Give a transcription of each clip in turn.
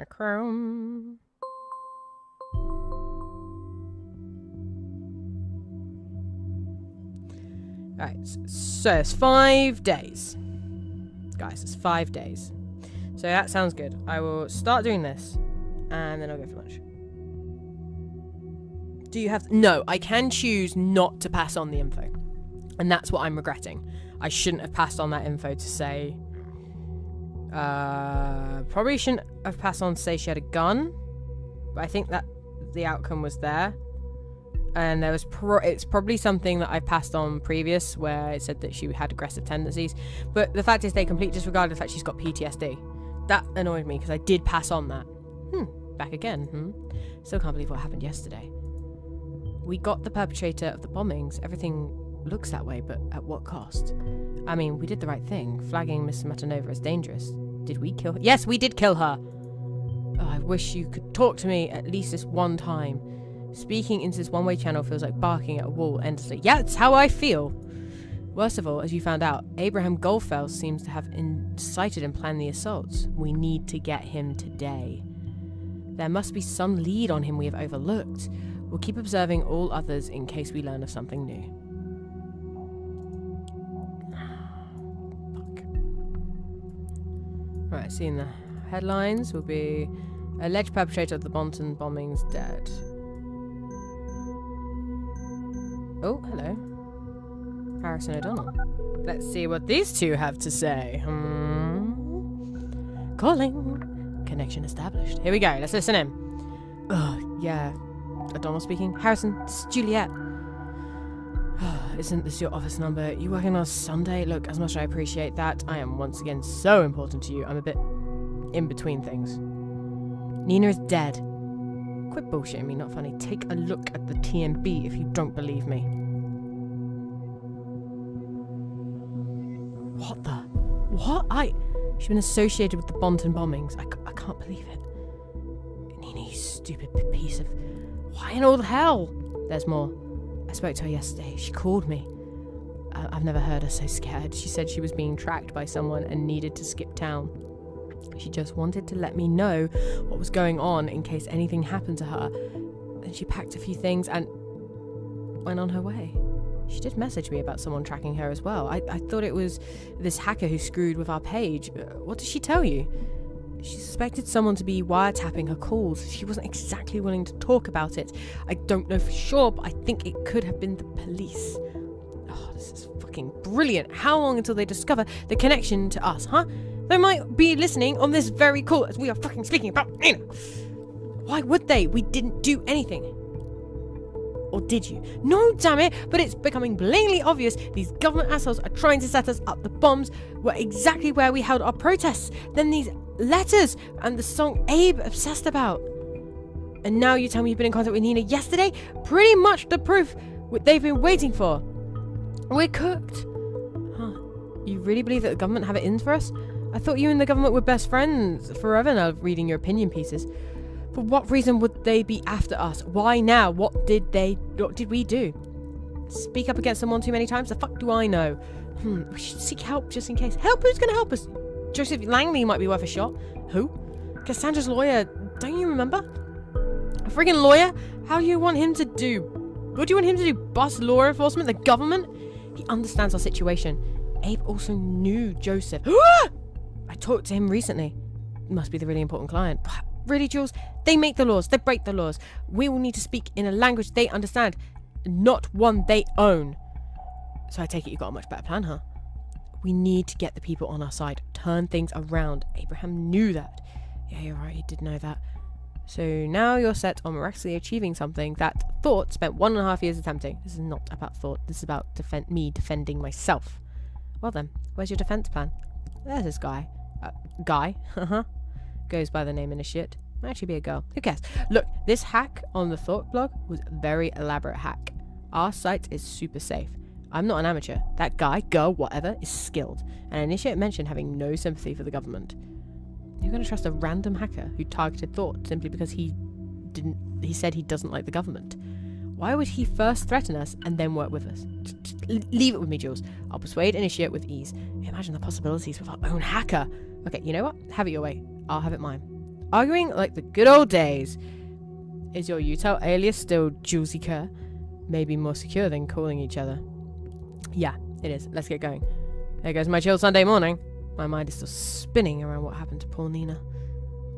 Chrome. Alright, so it's 5 days. Guys, it's 5 days. So that sounds good. I will start doing this, and then I'll go for lunch. Do you have... No, I can choose not to pass on the info. And that's what I'm regretting. I shouldn't have passed on that info to say... probably shouldn't have passed on to say she had a gun. But I think that the outcome was there. And there was it's probably something that I passed on previous where it said that she had aggressive tendencies. But the fact is they completely disregarded the fact she's got PTSD. That annoyed me because I did pass on that. Back again. Still can't believe what happened yesterday. We got the perpetrator of the bombings. Everything looks that way, but at what cost? I mean, we did the right thing, flagging Miss Matanova as dangerous. Did we kill her? Yes, we did kill her! Oh, I wish you could talk to me at least this one time. Speaking into this one-way channel feels like barking at a wall endlessly. Yeah, that's how I feel! Worst of all, as you found out, Abraham Goldfeld seems to have incited and planned the assaults. We need to get him today. There must be some lead on him we have overlooked. We'll keep observing all others in case we learn of something new. Fuck. Right, seeing the headlines will be alleged perpetrator of the Bonton bombings dead. Oh, hello. Harrison O'Donnell. Let's see what these two have to say. Calling. Connection established. Here we go. Let's listen in. Yeah. O'Donnell speaking. Harrison, this is Juliet. Isn't this your office number? You working on Sunday? Look, as much as I appreciate that, I am once again so important to you. I'm a bit in between things. Nina is dead. Quit bullshitting me, not funny. Take a look at the TMB if you don't believe me. What the? What? She's been associated with the Bonton bombings. I can't believe it. Nina, you stupid piece of... Why in all the hell? There's more. I spoke to her yesterday. She called me. I've never heard her so scared. She said she was being tracked by someone and needed to skip town. She just wanted to let me know what was going on in case anything happened to her. Then she packed a few things and went on her way. She did message me about someone tracking her as well. I thought it was this hacker who screwed with our page. What did she tell you? She suspected someone to be wiretapping her calls. She wasn't exactly willing to talk about it. I don't know for sure, but I think it could have been the police. Oh, this is fucking brilliant. How long until they discover the connection to us, huh? They might be listening on this very call as we are fucking speaking about Nina. Why would they? We didn't do anything. Or did you? No, damn it, but it's becoming blatantly obvious these government assholes are trying to set us up. The bombs were exactly where we held our protests. Then these letters and the song Abe obsessed about. And now you tell me you've been in contact with Nina yesterday? Pretty much the proof they've been waiting for. We're cooked. Huh. You really believe that the government have it in for us? I thought you and the government were best friends forever now, reading your opinion pieces. For what reason would they be after us? Why now? What did we do? Speak up against someone too many times? The fuck do I know? We should seek help just in case. Help? Who's gonna help us? Joseph Langley might be worth a shot. Who? Cassandra's lawyer. Don't you remember? A friggin' lawyer? How do you want him to do? What do you want him to do? Bust law enforcement? The government? He understands our situation. Abe also knew Joseph. I talked to him recently. Must be the really important client. Really, Jules? They make the laws. They break the laws. We will need to speak in a language they understand, not one they own. So I take it you got a much better plan, huh? We need to get the people on our side. Turn things around. Abraham knew that. Yeah, you're right. He did know that. So now you're set on miraculously achieving something that Thought spent 1.5 years attempting. This is not about Thought. This is about me defending myself. Well then, where's your defense plan? There's this guy. Guy? Goes by the name Initiate. Might actually be a girl. Who cares? Look, this hack on the Thought blog was a very elaborate hack. Our site is super safe. I'm not an amateur. That guy, girl, whatever, is skilled. And Initiate mentioned having no sympathy for the government. You're going to trust a random hacker who targeted Thought simply because he said he doesn't like the government. Why would he first threaten us and then work with us? Just leave it with me, Jules. I'll persuade Initiate with ease. Imagine the possibilities with our own hacker. Okay, you know what? Have it your way. I'll have it mine. Arguing like the good old days. Is your util alias still Julesy Kerr? Maybe more secure than calling each other. Yeah, it is. Let's get going. There goes my chill Sunday morning. My mind is still spinning around what happened to poor Nina.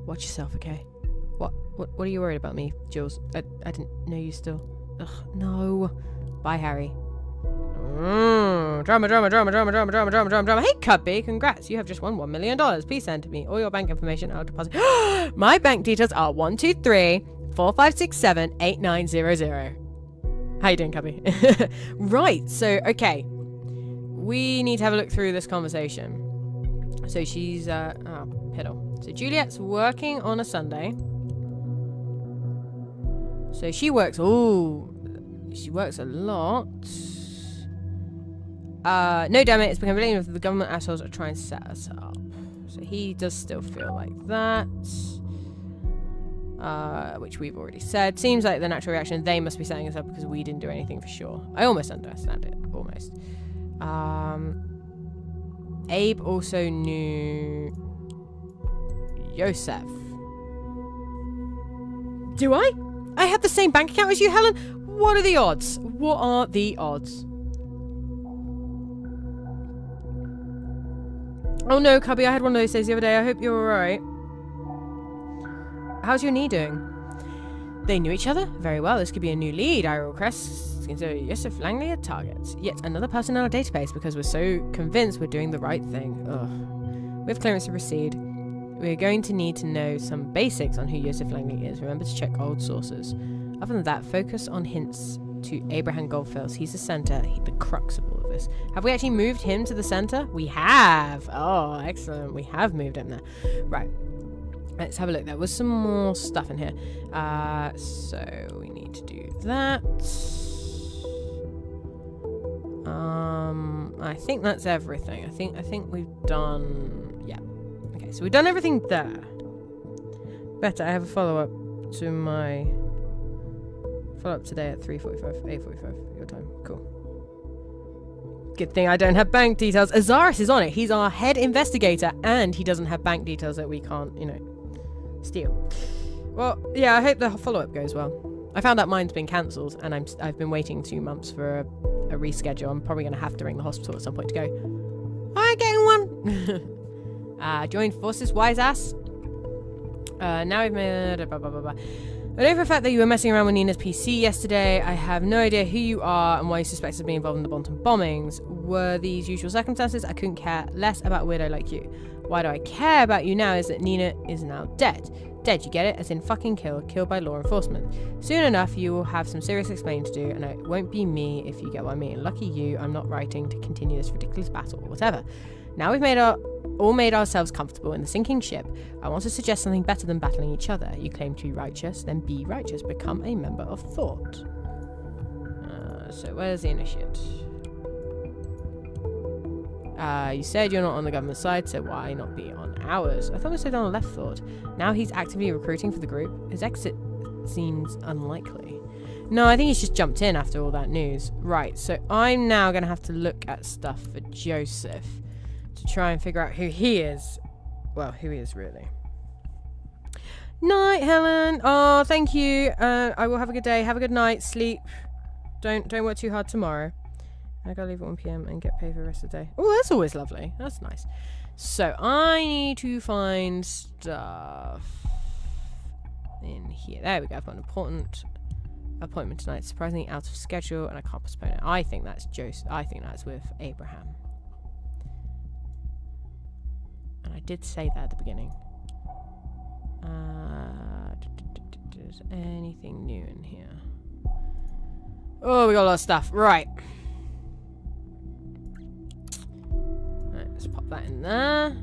Watch yourself, okay? What are you worried about me, Jules? I didn't know you still. Ugh, no. Bye, Harry. Drama. Hey, Kubbi, congrats. You have just won $1 million. Please send to me all your bank information. I'll deposit. My bank details are 12345678900. How you doing, Kubbi? Right, so, okay. We need to have a look through this conversation. So she's, piddle. So Juliet's working on a Sunday. So she works, she works a lot. No, damn it, it's become blamed if the government assholes are trying to set us up. So he does still feel like that. Which we've already said. Seems like the natural reaction, they must be setting us up because we didn't do anything for sure. I almost understand it. Almost. Abe also knew Joseph. Do I? I have the same bank account as you, Helen? What are the odds? What are the odds? Oh no, Kubbi, I had one of those days the other day. I hope you're alright. How's your knee doing? They knew each other? Very well. This could be a new lead. I will consider Joseph Langley a target. Yet another person in our database because we're so convinced we're doing the right thing. Ugh. We have clearance to proceed. We're going to need to know some basics on who Joseph Langley is. Remember to check old sources. Other than that, focus on hints to Abraham Goldfields. He's the center, the crux of all of this. Have we actually moved him to the center? We have. Oh, excellent. We have moved him there. Right. Let's have a look. There was some more stuff in here. So we need to do that. I think that's everything. I think we've done. Yeah. Okay. So we've done everything there. Better. I have a follow-up to my follow-up today at 3:45, 8:45 your time. Cool. Good thing I don't have bank details. Azaris is on it. He's our head investigator, and he doesn't have bank details that we can't, steal. Well, yeah, I hope the follow-up goes well. I found out mine's been cancelled, and I've been waiting 2 months for a reschedule. I'm probably going to have to ring the hospital at some point to go, I'm getting one! Joined forces, wise ass. Now we've made... Blah, blah, blah, blah. I know for a fact that you were messing around with Nina's PC yesterday. I have no idea who you are and why you suspect of being involved in the Bonton bombings. Were these usual circumstances? I couldn't care less about a weirdo like you. Why do I care about you now is that Nina is now dead. Dead, you get it? As in fucking killed by law enforcement. Soon enough, you will have some serious explaining to do, and it won't be me if you get what I mean. Lucky you, I'm not writing to continue this ridiculous battle or whatever. Now we've all made ourselves comfortable in the sinking ship. I want to suggest something better than battling each other. You claim to be righteous, then be righteous. Become a member of thought. So where's the initiate? You said you're not on the government side, so why not be on ours? I thought we said on the left thought. Now he's actively recruiting for the group. His exit seems unlikely. No, I think he's just jumped in after all that news. Right, so I'm now going to have to look at stuff for Joseph to try and figure out who he is. Well, who he is really. Night, Helen. Oh, thank you. I will have a good day. Have a good night. Sleep. Don't work too hard tomorrow. I gotta leave at 1 PM and get paid for the rest of the day. Oh, that's always lovely. That's nice. So I need to find stuff in here. There we go. I've got an important appointment tonight. Surprisingly out of schedule, and I can't postpone it. I think that's Joseph. I think that's with Abraham. And I did say that at the beginning. Is anything new in here? Oh, we got a lot of stuff. Right. Let's pop that in there.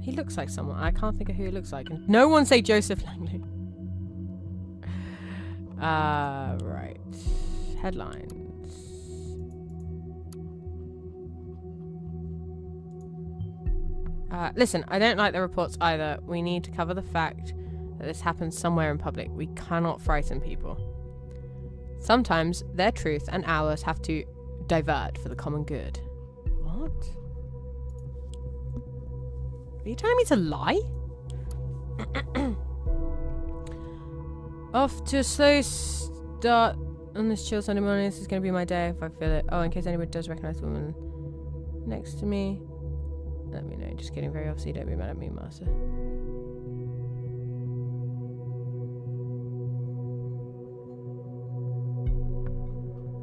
He looks like someone. I can't think of who he looks like. No one say Joseph Langley. Right. Headlines. Listen, I don't like the reports either. We need to cover the fact that this happens somewhere in public. We cannot frighten people. Sometimes their truth and ours have to divert for the common good. What? Are you telling me to lie? Off to a slow start on this chill Sunday morning. This is going to be my day if I feel it. Oh, in case anybody does recognise the woman next to me, let me know. Just kidding, very obviously. Don't be mad at me, Master.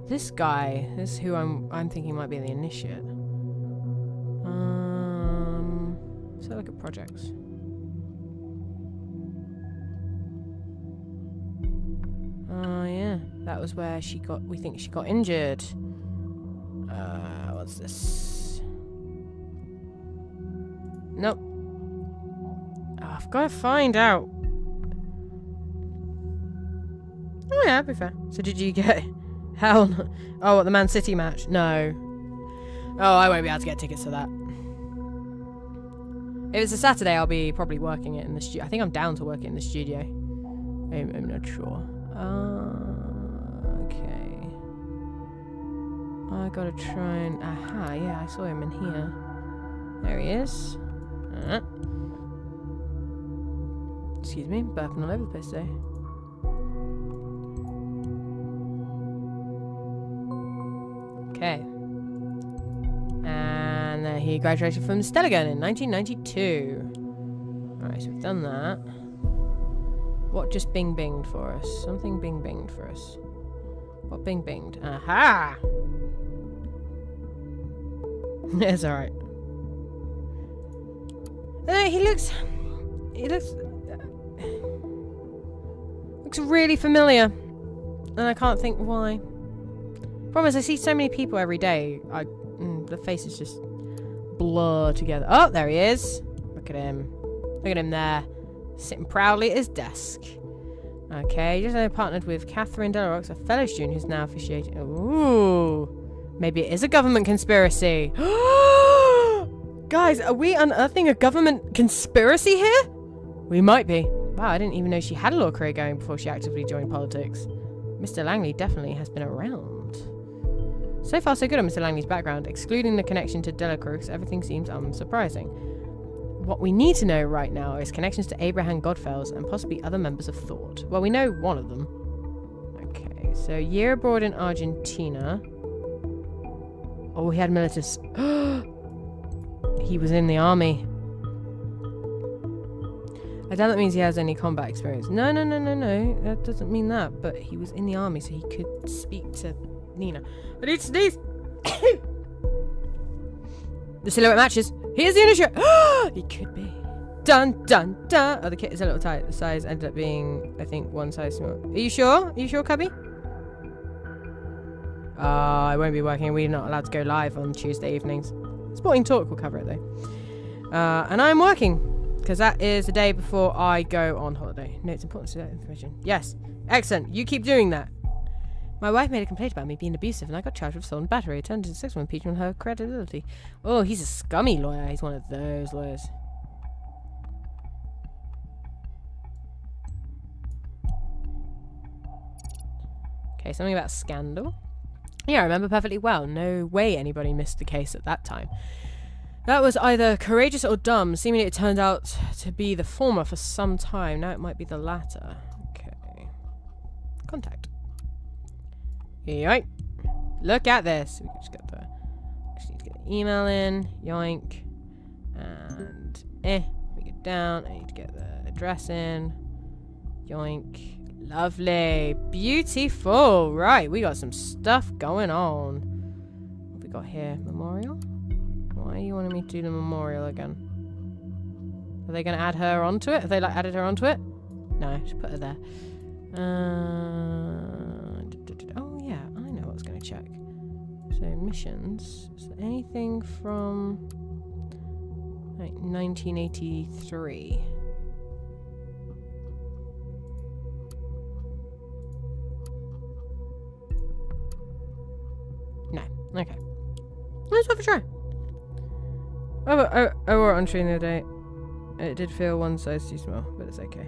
This guy, this is who I'm thinking might be the initiate. So look at projects. Oh yeah, that was where we think she got injured. What's this? Nope. Oh, I've got to find out. Oh yeah, that'd be fair. So did you get... Hell no. Oh, what, the Man City match? No. Oh, I won't be able to get tickets to that. If it's a Saturday, I'll be probably working it in the studio. I think I'm down to work it in the studio. I'm not sure. Okay. I gotta try and... Aha, yeah, I saw him in here. There he is. Excuse me, burping all over the place today. Okay. And then he graduated from Stelligan in 1992. Alright, so we've done that. What just bing-binged for us? Something bing-binged for us. What bing-binged? Aha! It's alright. He looks really familiar. And I can't think why. Problem is, I see so many people every day. The faces just blur together. Oh, there he is. Look at him. Look at him there. Sitting proudly at his desk. Okay, just partnered with Catherine Delarox, a fellow student who's now officiating. Ooh. Maybe it is a government conspiracy. Guys, are we unearthing a government conspiracy here? We might be. Wow, I didn't even know she had a law career going before she actively joined politics. Mr. Langley definitely has been around. So far, so good on Mr. Langley's background. Excluding the connection to Delacruz, everything seems unsurprising. What we need to know right now is connections to Abraham Godfells and possibly other members of Thought. Well, we know one of them. Okay, so year abroad in Argentina. Oh, he had militaries. He was in the army. I doubt that means he has any combat experience. No. That doesn't mean that. But he was in the army, so he could speak to Nina. I need to sneeze. The silhouette matches. Here's the initiate. He could be. Dun, dun, dun. Oh, the kit is a little tight. The size ended up being, I think, one size small. Are you sure? Are you sure, Kubbi? I won't be working. We're not allowed to go live on Tuesday evenings. Sporting Talk will cover it, though. And I'm working. Because that is the day before I go on holiday. No, it's important to that information. Yes. Excellent. You keep doing that. My wife made a complaint about me being abusive and I got charged with assault and battery. It turned into sexual impeachment on her credibility. Oh, he's a scummy lawyer. He's one of those lawyers. Okay, something about scandal. Yeah, I remember perfectly well. No way anybody missed the case at that time. That was either courageous or dumb. Seemingly it turned out to be the former for some time. Now it might be the latter. Okay. Contact. Yoink. Look at this. We can just get the... Just need to get the email in. Yoink. And... We get down. I need to get the address in. Yoink. Lovely. Beautiful. Right, we got some stuff going on. What have we got here? Memorial? Why are you wanting me to do the memorial again? Are they going to add her onto it? Have they added her onto it? No, just put her there. Oh yeah, I know what I was going to check. So missions. Is there anything from like 1983? No. Okay. Let's have a try. I wore it on stream the other day. It did feel one size too small, but it's okay.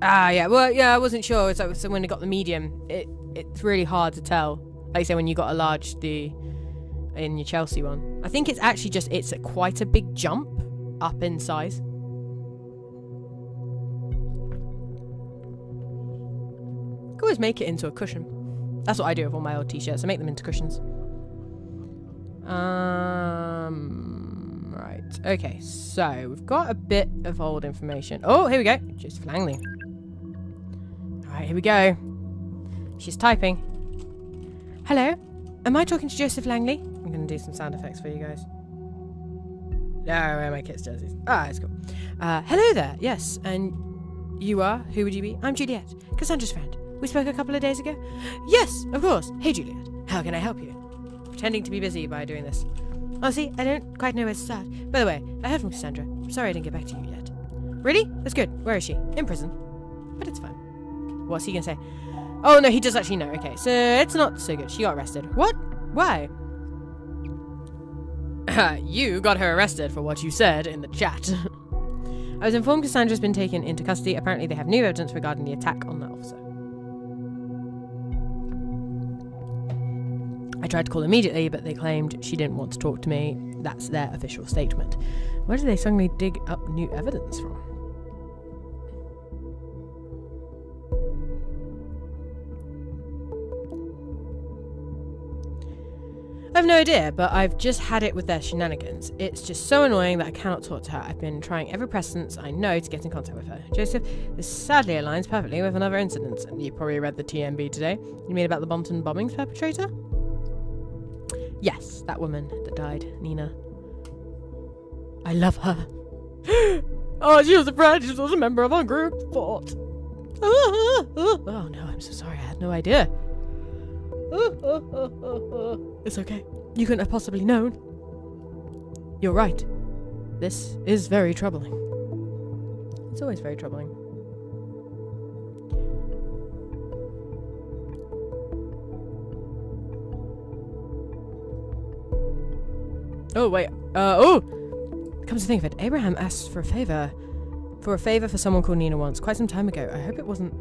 Ah, yeah. Well, yeah, I wasn't sure. So when it got the medium, it's really hard to tell. Like you say, when you got a large, in your Chelsea one. I think it's actually just, it's quite a big jump. up in size. Could always make it into a cushion. That's what I do with all my old t-shirts. I make them into cushions. Right. Okay, so we've got a bit of old information. Oh, here we go. Joseph Langley. Alright, here we go. She's typing. Hello? Am I talking to Joseph Langley? I'm going to do some sound effects for you guys. No, where are my kids' jerseys? Ah, it's cool. Hello there. Yes, and you are? Who would you be? I'm Juliet, Cassandra's friend. We spoke a couple of days ago. Yes, of course. Hey, Juliet. How can I help you? Pretending to be busy by doing this. Oh, see, I don't quite know where to start. By the way, I heard from Cassandra. I'm sorry I didn't get back to you yet. Really? That's good. Where is she? In prison. But it's fine. What's he gonna say? Oh, no, he does actually know. Okay, so it's not so good. She got arrested. What? Why? You got her arrested for what you said in the chat. I was informed Cassandra's been taken into custody. Apparently they have new evidence regarding the attack on that officer. I tried to call immediately, but they claimed she didn't want to talk to me. That's their official statement. Where did they suddenly dig up new evidence from? I have no idea, but I've just had it with their shenanigans. It's just so annoying that I cannot talk to her. I've been trying every precedence I know to get in contact with her. Joseph, this sadly aligns perfectly with another incident. You probably read the TMB today. You mean about the Bonton bombings perpetrator? Yes, that woman that died, Nina. I love her. Oh, she was a friend. She was a member of our group. Fought. Oh no, I'm so sorry. I had no idea. It's okay. You couldn't have possibly known. You're right. This is very troubling. It's always very troubling. Oh, wait. Come to think of it, Abraham asked for a favor. For someone called Nina once, quite some time ago. I hope it wasn't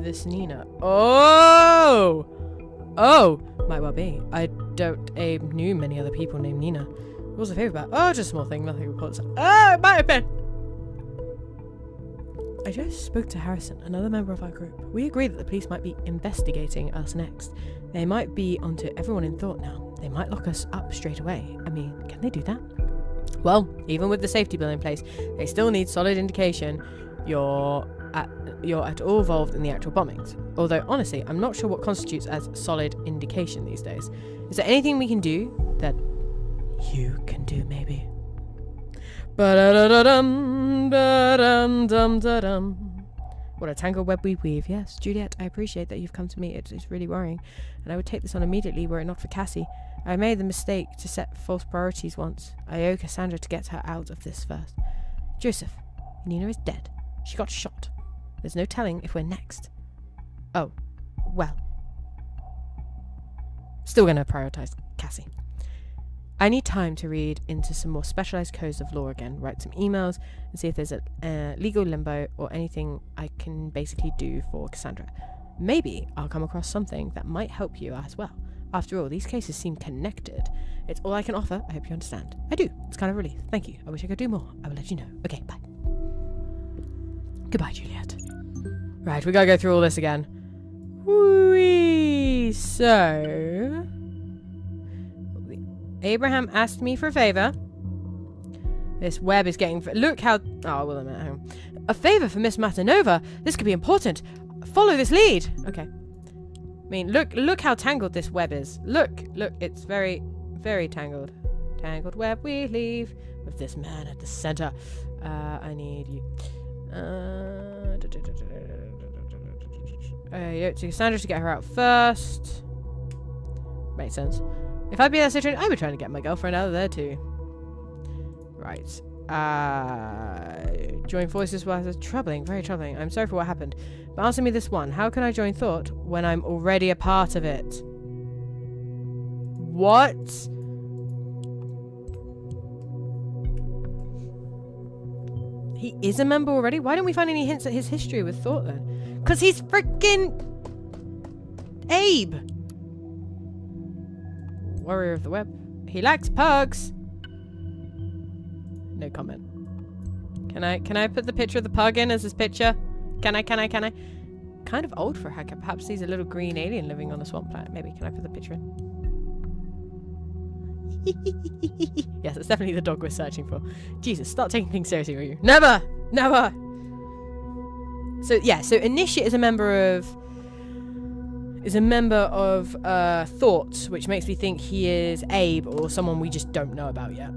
this Nina. Oh! Oh! Might well be. I doubt Abe knew many other people named Nina. What was the favor about? Oh, just a small thing. Nothing important. Oh, it might have been! I just spoke to Harrison, another member of our group. We agree that the police might be investigating us next. They might be onto everyone in thought now. They might lock us up straight away. I mean, can they do that? Well, even with the safety bill in place, they still need solid indication you're at all involved in the actual bombings. Although, honestly, I'm not sure what constitutes as solid indication these days. Is there anything we can do that you can do, maybe? Ba-da-da-da-dum, ba-dum-dum-da-dum. What a tangled web we weave. Yes, Juliet, I appreciate that you've come to me. It's really worrying, and I would take this on immediately were it not for Cassie. I made the mistake to set false priorities once. I owe Cassandra to get her out of this first. Joseph, Nina is dead. She got shot. There's no telling if we're next. Oh, well. Still gonna prioritize Cassie. I need time to read into some more specialized codes of law again, write some emails, and see if there's a legal limbo or anything I can basically do for Cassandra. Maybe I'll come across something that might help you as well. After all, these cases seem connected. It's all I can offer. I hope you understand. I do. It's kind of a relief. Thank you. I wish I could do more. I will let you know. Okay, bye. Goodbye, Juliet. Right, we gotta go through all this again. Whee! So... Abraham asked me for a favor. This web is getting... Look how... Oh, well, I'm at home. A favor for Miss Matanova. This could be important. Follow this lead. Okay. I mean, look how tangled this web is. Look, it's very, very tangled. Tangled web we leave with this man at the center. I need you. So Cassandra should get her out first. Makes sense. If I'd be in that situation, I'd be trying to get my girlfriend out of there too. Right. Join forces was troubling, very troubling. I'm sorry for what happened. But answer me this one. How can I join Thought when I'm already a part of it? What? He is a member already? Why don't we find any hints at his history with Thought then? Because he's freaking Abe. Warrior of the web. He likes pugs. No comment. Can I put the picture of the pug in as this picture? Can I? Kind of old for a hacker. Perhaps he's a little green alien living on a swamp planet. Maybe. Can I put the picture in? Yes, it's definitely the dog we're searching for. Jesus, start taking things seriously, will you? Never! Never! So, yeah, so Initiate is a member of Thought, which makes me think he is Abe or someone we just don't know about yet.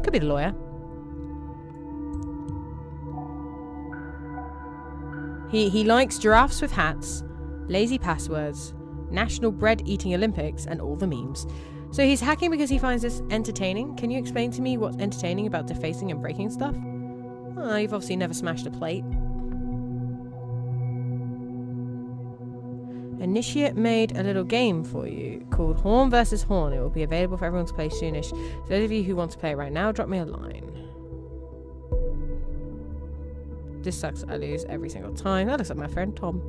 Could be the lawyer. He likes giraffes with hats, lazy passwords, National Bread Eating Olympics, and all the memes. So he's hacking because he finds this entertaining. Can you explain to me what's entertaining about defacing and breaking stuff? Oh, you've obviously never smashed a plate. Initiate made a little game for you called Horn vs. Horn. It will be available for everyone to play soonish. So those of you who want to play it right now, drop me a line. This sucks. I lose every single time. That looks like my friend Tom.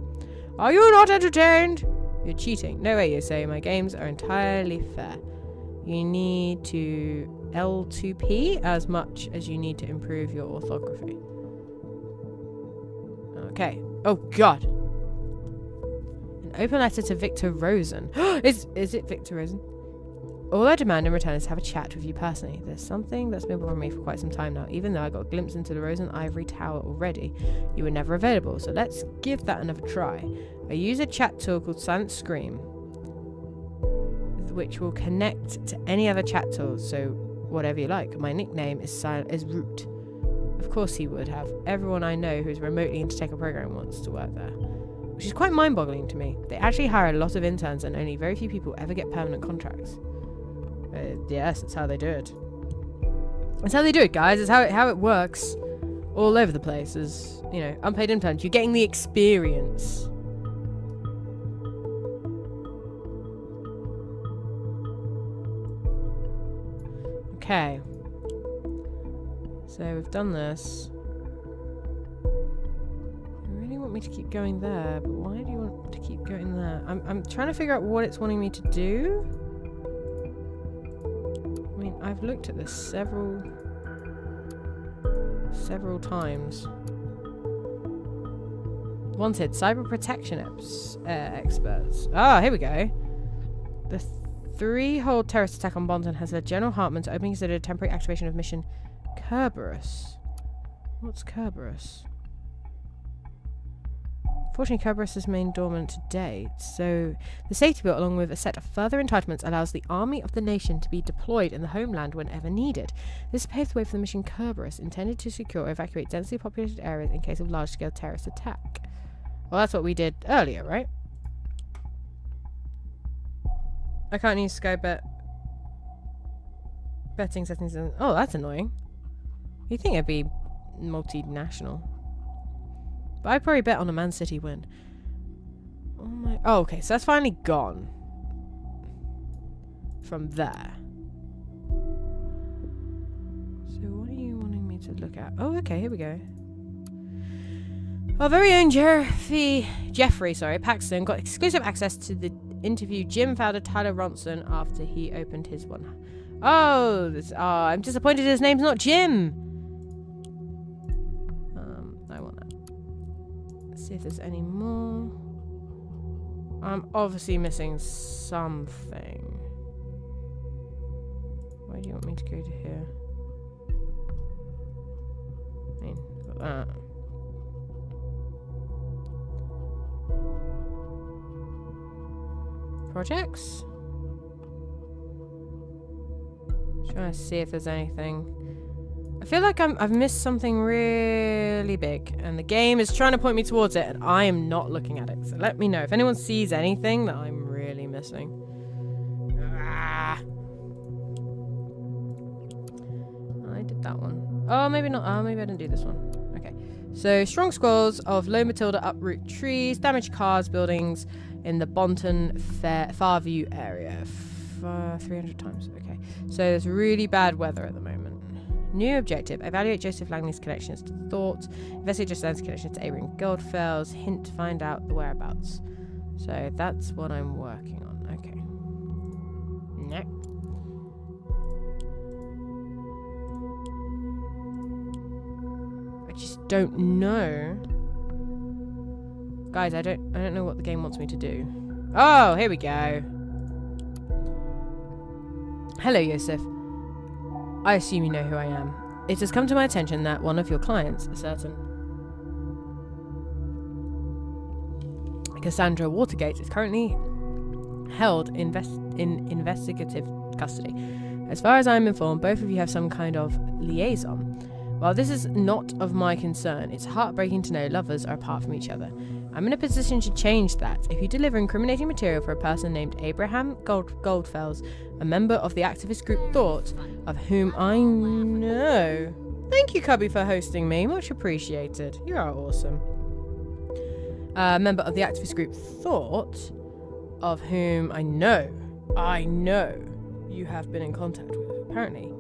Are you not entertained? You're cheating. No way, you say. My games are entirely fair. You need to L2P as much as you need to improve your orthography. Okay. Oh, God. An open letter to Victor Rosen. Is it Victor Rosen? All I demand in return is to have a chat with you personally. There's something that's been bothering me for quite some time now. Even though I got a glimpse into the Rosen Ivory Tower already, you were never available. So let's give that another try. I use a chat tool called Silent Scream, which will connect to any other chat tools. So whatever you like. My nickname is Root. Of course he would have. Everyone I know who's remotely into tech or programming wants to work there, which is quite mind-boggling to me. They actually hire a lot of interns, and only very few people ever get permanent contracts. Yes, that's how they do it. That's how they do it, guys. It's how it works all over the place. As you know, unpaid interns. You're getting the experience. Okay. So we've done this. You really want me to keep going there, but why do you want to keep going there? I'm trying to figure out what it's wanting me to do. I mean, I've looked at this several times. Wanted cyber protection experts. Ah, here we go. The three-hole terrorist attack on Bonton has led General Hartman to openly consider a temporary activation of mission Kerberos. What's Kerberos? Fortunately, Kerberos has remained dormant to date, so the safety bill, along with a set of further entitlements, allows the army of the nation to be deployed in the homeland whenever needed. This paves the way for the mission Kerberos, intended to secure or evacuate densely populated areas in case of large-scale terrorist attack. Well, that's what we did earlier, right? I can't use Sky betting settings. Oh, that's annoying. You'd think it'd be multinational. But I'd probably bet on a Man City win. Oh my... Oh, okay, so that's finally gone. From there. So what are you wanting me to look at? Oh, okay, here we go. Our very own Jeffrey Paxton got exclusive access to the interview Jim founder Tyler Ronson after he opened his one. Oh, I'm disappointed his name's not Jim. I want that. Let's see if there's any more. I'm obviously missing something. Why do you want me to go to here? I mean, got that. Projects? Trying to see if there's anything. I feel like I've missed something really big, and the game is trying to point me towards it, and I am not looking at it. So let me know if anyone sees anything that I'm really missing. Ah. I did that one. Oh, maybe not. Oh, maybe I didn't do this one. Okay. So strong squalls of low Matilda uproot trees, damaged cars, buildings in the Bonton Farview area. 300 times. Okay. So there's really bad weather at the moment. New objective. Evaluate Joseph Langley's connections to Thought. Investigate Joseph Langley's connections to Abraham Goldfell's. Hint, find out the whereabouts. So that's what I'm working on. Okay. No. just don't know. Guys, I don't know what the game wants me to do. Oh, here we go. Hello, Yosef. I assume you know who I am. It has come to my attention that one of your clients, a certain Cassandra Watergate, is currently held in investigative custody. As far as I'm informed, both of you have some kind of liaison. While this is not of my concern, it's heartbreaking to know lovers are apart from each other. I'm in a position to change that. If you deliver incriminating material for a person named Abraham Goldfels, a member of the activist group Thought, of whom I know... Thank you, Kubbi, for hosting me. Much appreciated. You are awesome. A member of the activist group Thought, of whom I know you have been in contact with. Apparently,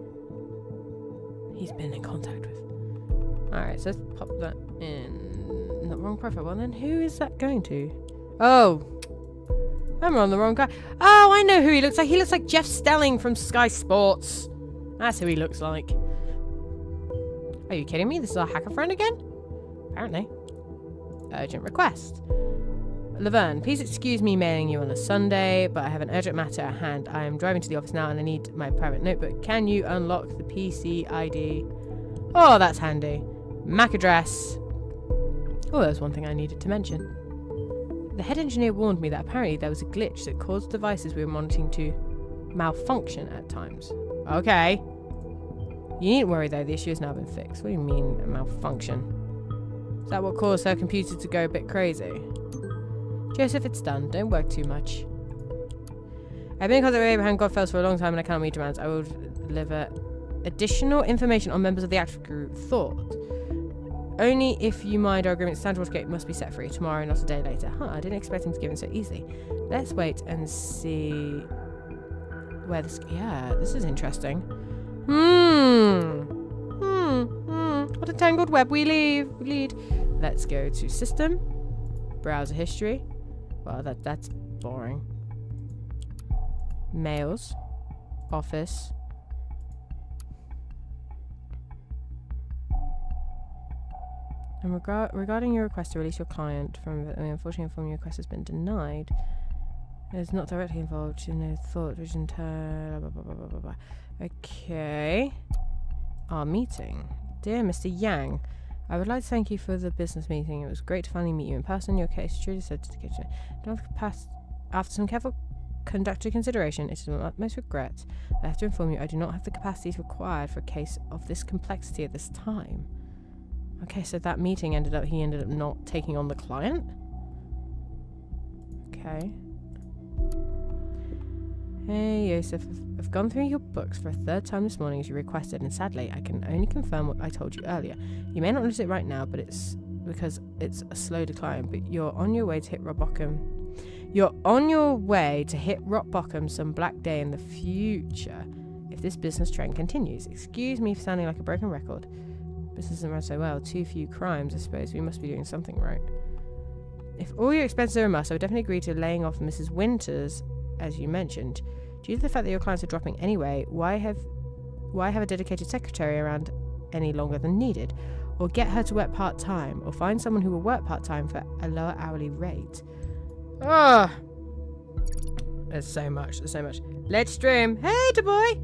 he's been in contact with. Alright, so let's pop that in. The wrong profile. Well, then who is that going to? Oh, I'm on the wrong guy. Oh, I know who he looks like. He looks like Jeff Stelling from Sky Sports. That's who he looks like. Are you kidding me? This is our hacker friend again? Apparently. Urgent request. Laverne, please excuse me mailing you on a Sunday, but I have an urgent matter at hand. I am driving to the office now and I need my private notebook. Can you unlock the PC ID? Oh, that's handy. MAC address. Oh, there's one thing I needed to mention. The head engineer warned me that apparently there was a glitch that caused devices we were monitoring to malfunction at times. Okay. You needn't worry though, the issue has now been fixed. What do you mean, a malfunction? Is that what caused her computer to go a bit crazy? Joseph, it's done. Don't work too much. I've been in contact with Abraham Godfels for a long time and I cannot meet demands. I will deliver additional information on members of the active group Thought. Only if you mind our agreement, Sandra Watergate must be set free tomorrow, not a day later. Huh, I didn't expect him to give in so easily. Let's wait and see where this... Yeah, this is interesting. What a tangled web we lead. Let's go to system. Browser history. Well, that's boring. Mails. Office. And regarding your request to release your client from unfortunately inform your request has been denied. It is not directly involved in a thought which in turn blah, blah, blah, blah, blah, blah. Okay. Our meeting. Dear Mr. Yang, I would like to thank you for the business meeting. It was great to finally meet you in person. Your case truly said to the kitchen. After some careful conducted consideration, it is my utmost regret that I have to inform you I do not have the capacities required for a case of this complexity at this time. Okay, so that meeting he ended up not taking on the client? Okay. Hey, Yosef, I've gone through your books for a third time this morning as you requested, and sadly, I can only confirm what I told you earlier. You may not notice it right now, but it's because it's a slow decline, but you're on your way to hit rock bottom. You're on your way to hit rock bottom some black day in the future if this business trend continues. Excuse me for sounding like a broken record. Business doesn't run so well. Too few crimes, I suppose. We must be doing something right. If all your expenses are a must, I would definitely agree to laying off Mrs. Winters, as you mentioned. Due to the fact that your clients are dropping anyway, why have a dedicated secretary around any longer than needed? Or get her to work part-time, or find someone who will work part-time for a lower hourly rate. Ah! There's so much. Let's stream. Hey, boy!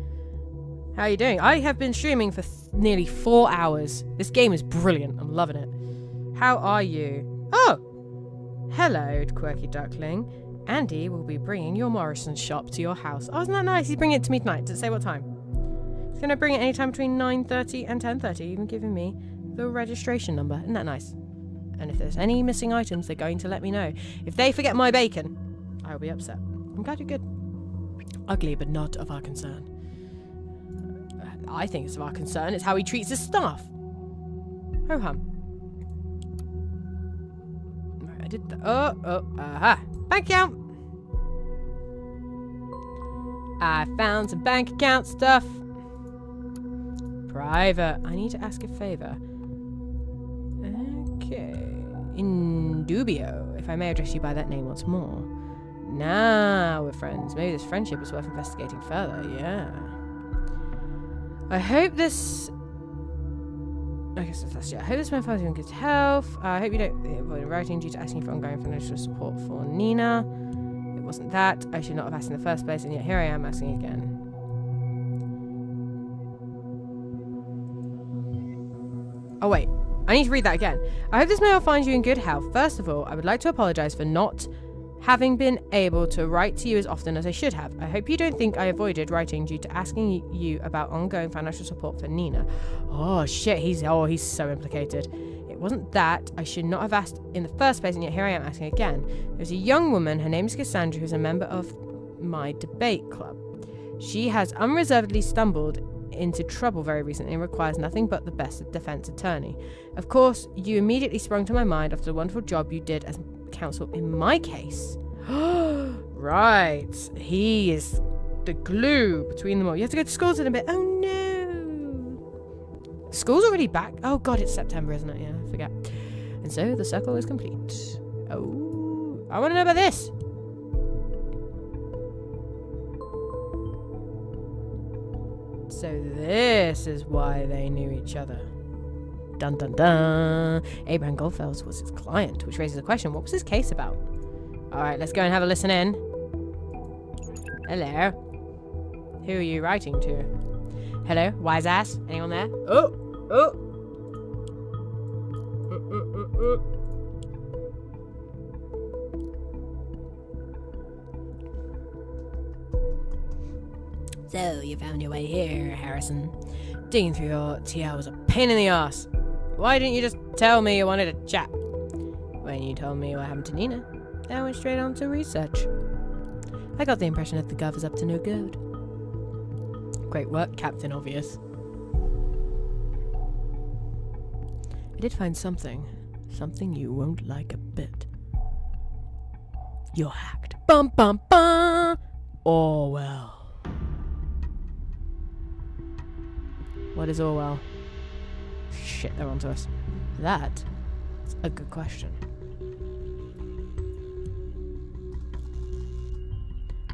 How are you doing? I have been streaming for nearly 4 hours. This game is brilliant. I'm loving it. How are you? Oh! Hello, Quirky Duckling. Andy will be bringing your Morrison shop to your house. Oh, isn't that nice? He's bringing it to me tonight. Does it say what time? He's going to bring it anytime between 9:30 and 10:30, even giving me the registration number. Isn't that nice? And if there's any missing items, they're going to let me know. If they forget my bacon, I will be upset. I'm glad you're good. Ugly, but not of our concern. I think it's of our concern. It's how he treats his staff. Ho-hum. I did that. Aha. Bank account. I found some bank account stuff. Private. I need to ask a favor. Okay. In dubio, if I may address you by that name once more. Now we're friends. Maybe this friendship is worth investigating further. Yeah. I hope this I guess that's it. I hope this man finds you in good health. I hope you don't avoid writing due to asking for ongoing financial support for Nina. It wasn't that. I should not have asked in the first place, and yet here I am asking again. Oh, wait. I need to read that again. I hope this mail finds you in good health. First of all, I would like to apologise for not having been able to write to you as often as I should have. I hope you don't think I avoided writing due to asking you about ongoing financial support for Nina. Oh, shit. He's so implicated. It wasn't that. I should not have asked in the first place, and yet here I am asking again. There's a young woman. Her name is Cassandra, who's a member of my debate club. She has unreservedly stumbled into trouble very recently and requires nothing but the best defense attorney. Of course, you immediately sprung to my mind after the wonderful job you did as counsel in my case. Right. He is the glue between them all. You have to go to schools in a bit. Oh no. School's already back. Oh god, it's September, isn't it? Yeah, I forget. And so the circle is complete. Oh, I want to know about this. So this is why they knew each other. Dun dun dun. Abraham Goldfels was his client, which raises the question, what was his case about? Alright, let's go and have a listen in. Hello. Who are you writing to? Hello, wise ass? Anyone there? Oh! So, you found your way here, Harrison. Digging through your TL was a pain in the ass. Why didn't you just tell me you wanted a chat? When you told me what happened to Nina, I went straight on to research. I got the impression that the gov is up to no good. Great work, Captain Obvious. I did find something you won't like a bit. You're hacked. Bum bum bum! Orwell. What is Orwell? Shit, they're onto us. That's a good question.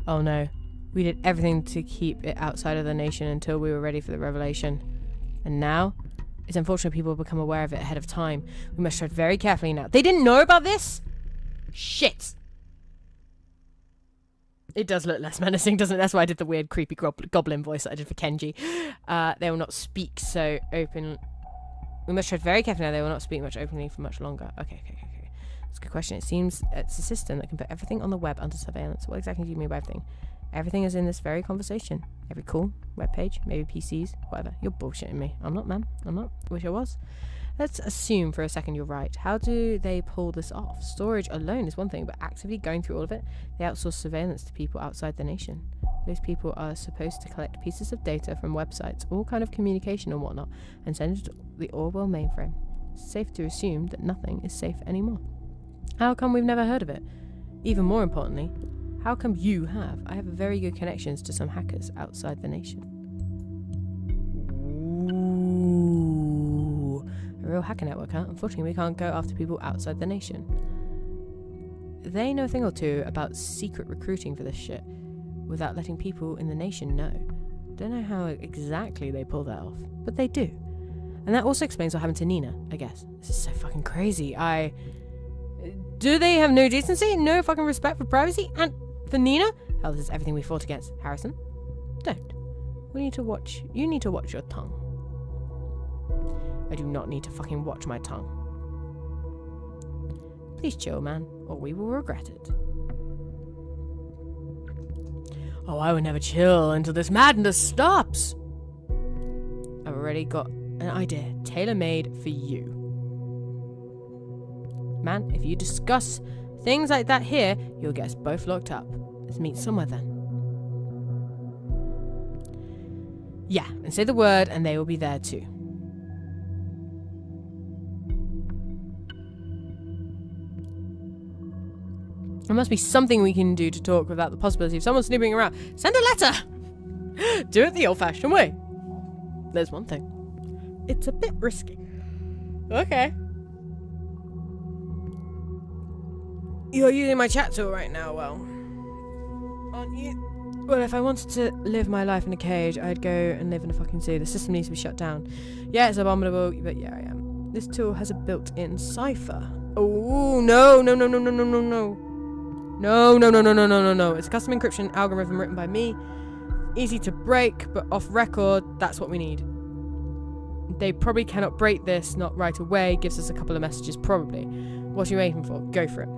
Oh no. We did everything to keep it outside of the nation until we were ready for the revelation. And now, it's unfortunate people have become aware of it ahead of time. We must tread very carefully now. They didn't know about this? Shit. It does look less menacing, doesn't it? That's why I did the weird, creepy goblin voice that I did for Kenji. They will not speak so open. We must tread very carefully now. They will not speak much openly for much longer. Okay. That's a good question. It seems it's a system that can put everything on the web under surveillance. What exactly do you mean by everything? Everything is in this very conversation. Every call, web page, maybe PCs, whatever. You're bullshitting me. I'm not, man. I'm not. Wish I was. Let's assume for a second you're right. How do they pull this off? Storage alone is one thing, but actively going through all of it, they outsource surveillance to people outside the nation. Those people are supposed to collect pieces of data from websites, all kind of communication and whatnot, and send it to the Orwell mainframe. It's safe to assume that nothing is safe anymore. How come we've never heard of it? Even more importantly, how come you have? I have very good connections to some hackers outside the nation. Ooh. A real hacker network, huh? Unfortunately, we can't go after people outside the nation. They know a thing or two about secret recruiting for this shit, without letting people in the nation know. Don't know how exactly they pull that off, but they do. And that also explains what happened to Nina, I guess. This is so fucking crazy. Do they have no decency? No fucking respect for privacy? And for Nina? Hell, this is everything we fought against. Harrison? Don't. You need to watch your tongue. I do not need to fucking watch my tongue. Please chill, man, or we will regret it. Oh, I would never chill until this madness stops. I've already got an idea tailor-made for you. Man, if you discuss things like that here, you'll get us both locked up. Let's meet somewhere then. Yeah, and say the word and they will be there too. There must be something we can do to talk without the possibility of someone snooping around. Send a letter! Do it the old-fashioned way. There's one thing. It's a bit risky. Okay. You're using my chat tool right now, well, aren't you? Well, if I wanted to live my life in a cage, I'd go and live in a fucking zoo. The system needs to be shut down. Yeah, it's abominable, but yeah, I am. This tool has a built-in cipher. Oh, no, no, no, no, no, no, no, no. No, no, no, no, no, no, no, no. It's a custom encryption algorithm written by me. Easy to break, but off record, that's what we need. They probably cannot break this, not right away. Gives us a couple of messages, probably. What are you waiting for? Go for it.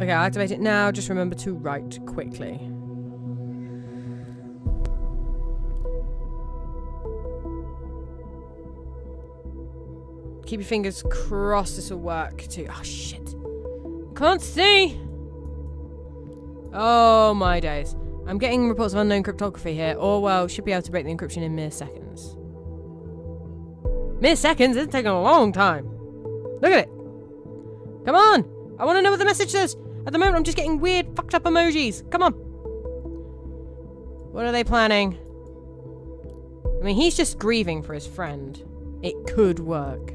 Okay, I'll activate it now. Just remember to write quickly. Keep your fingers crossed this will work too. Oh, shit. Can't see! Oh, my days. I'm getting reports of unknown cryptography here. Orwell should be able to break the encryption in mere seconds. Mere seconds? It's taking a long time. Look at it. Come on! I want to know what the message says. At the moment, I'm just getting weird, fucked up emojis. Come on. What are they planning? I mean, he's just grieving for his friend. It could work.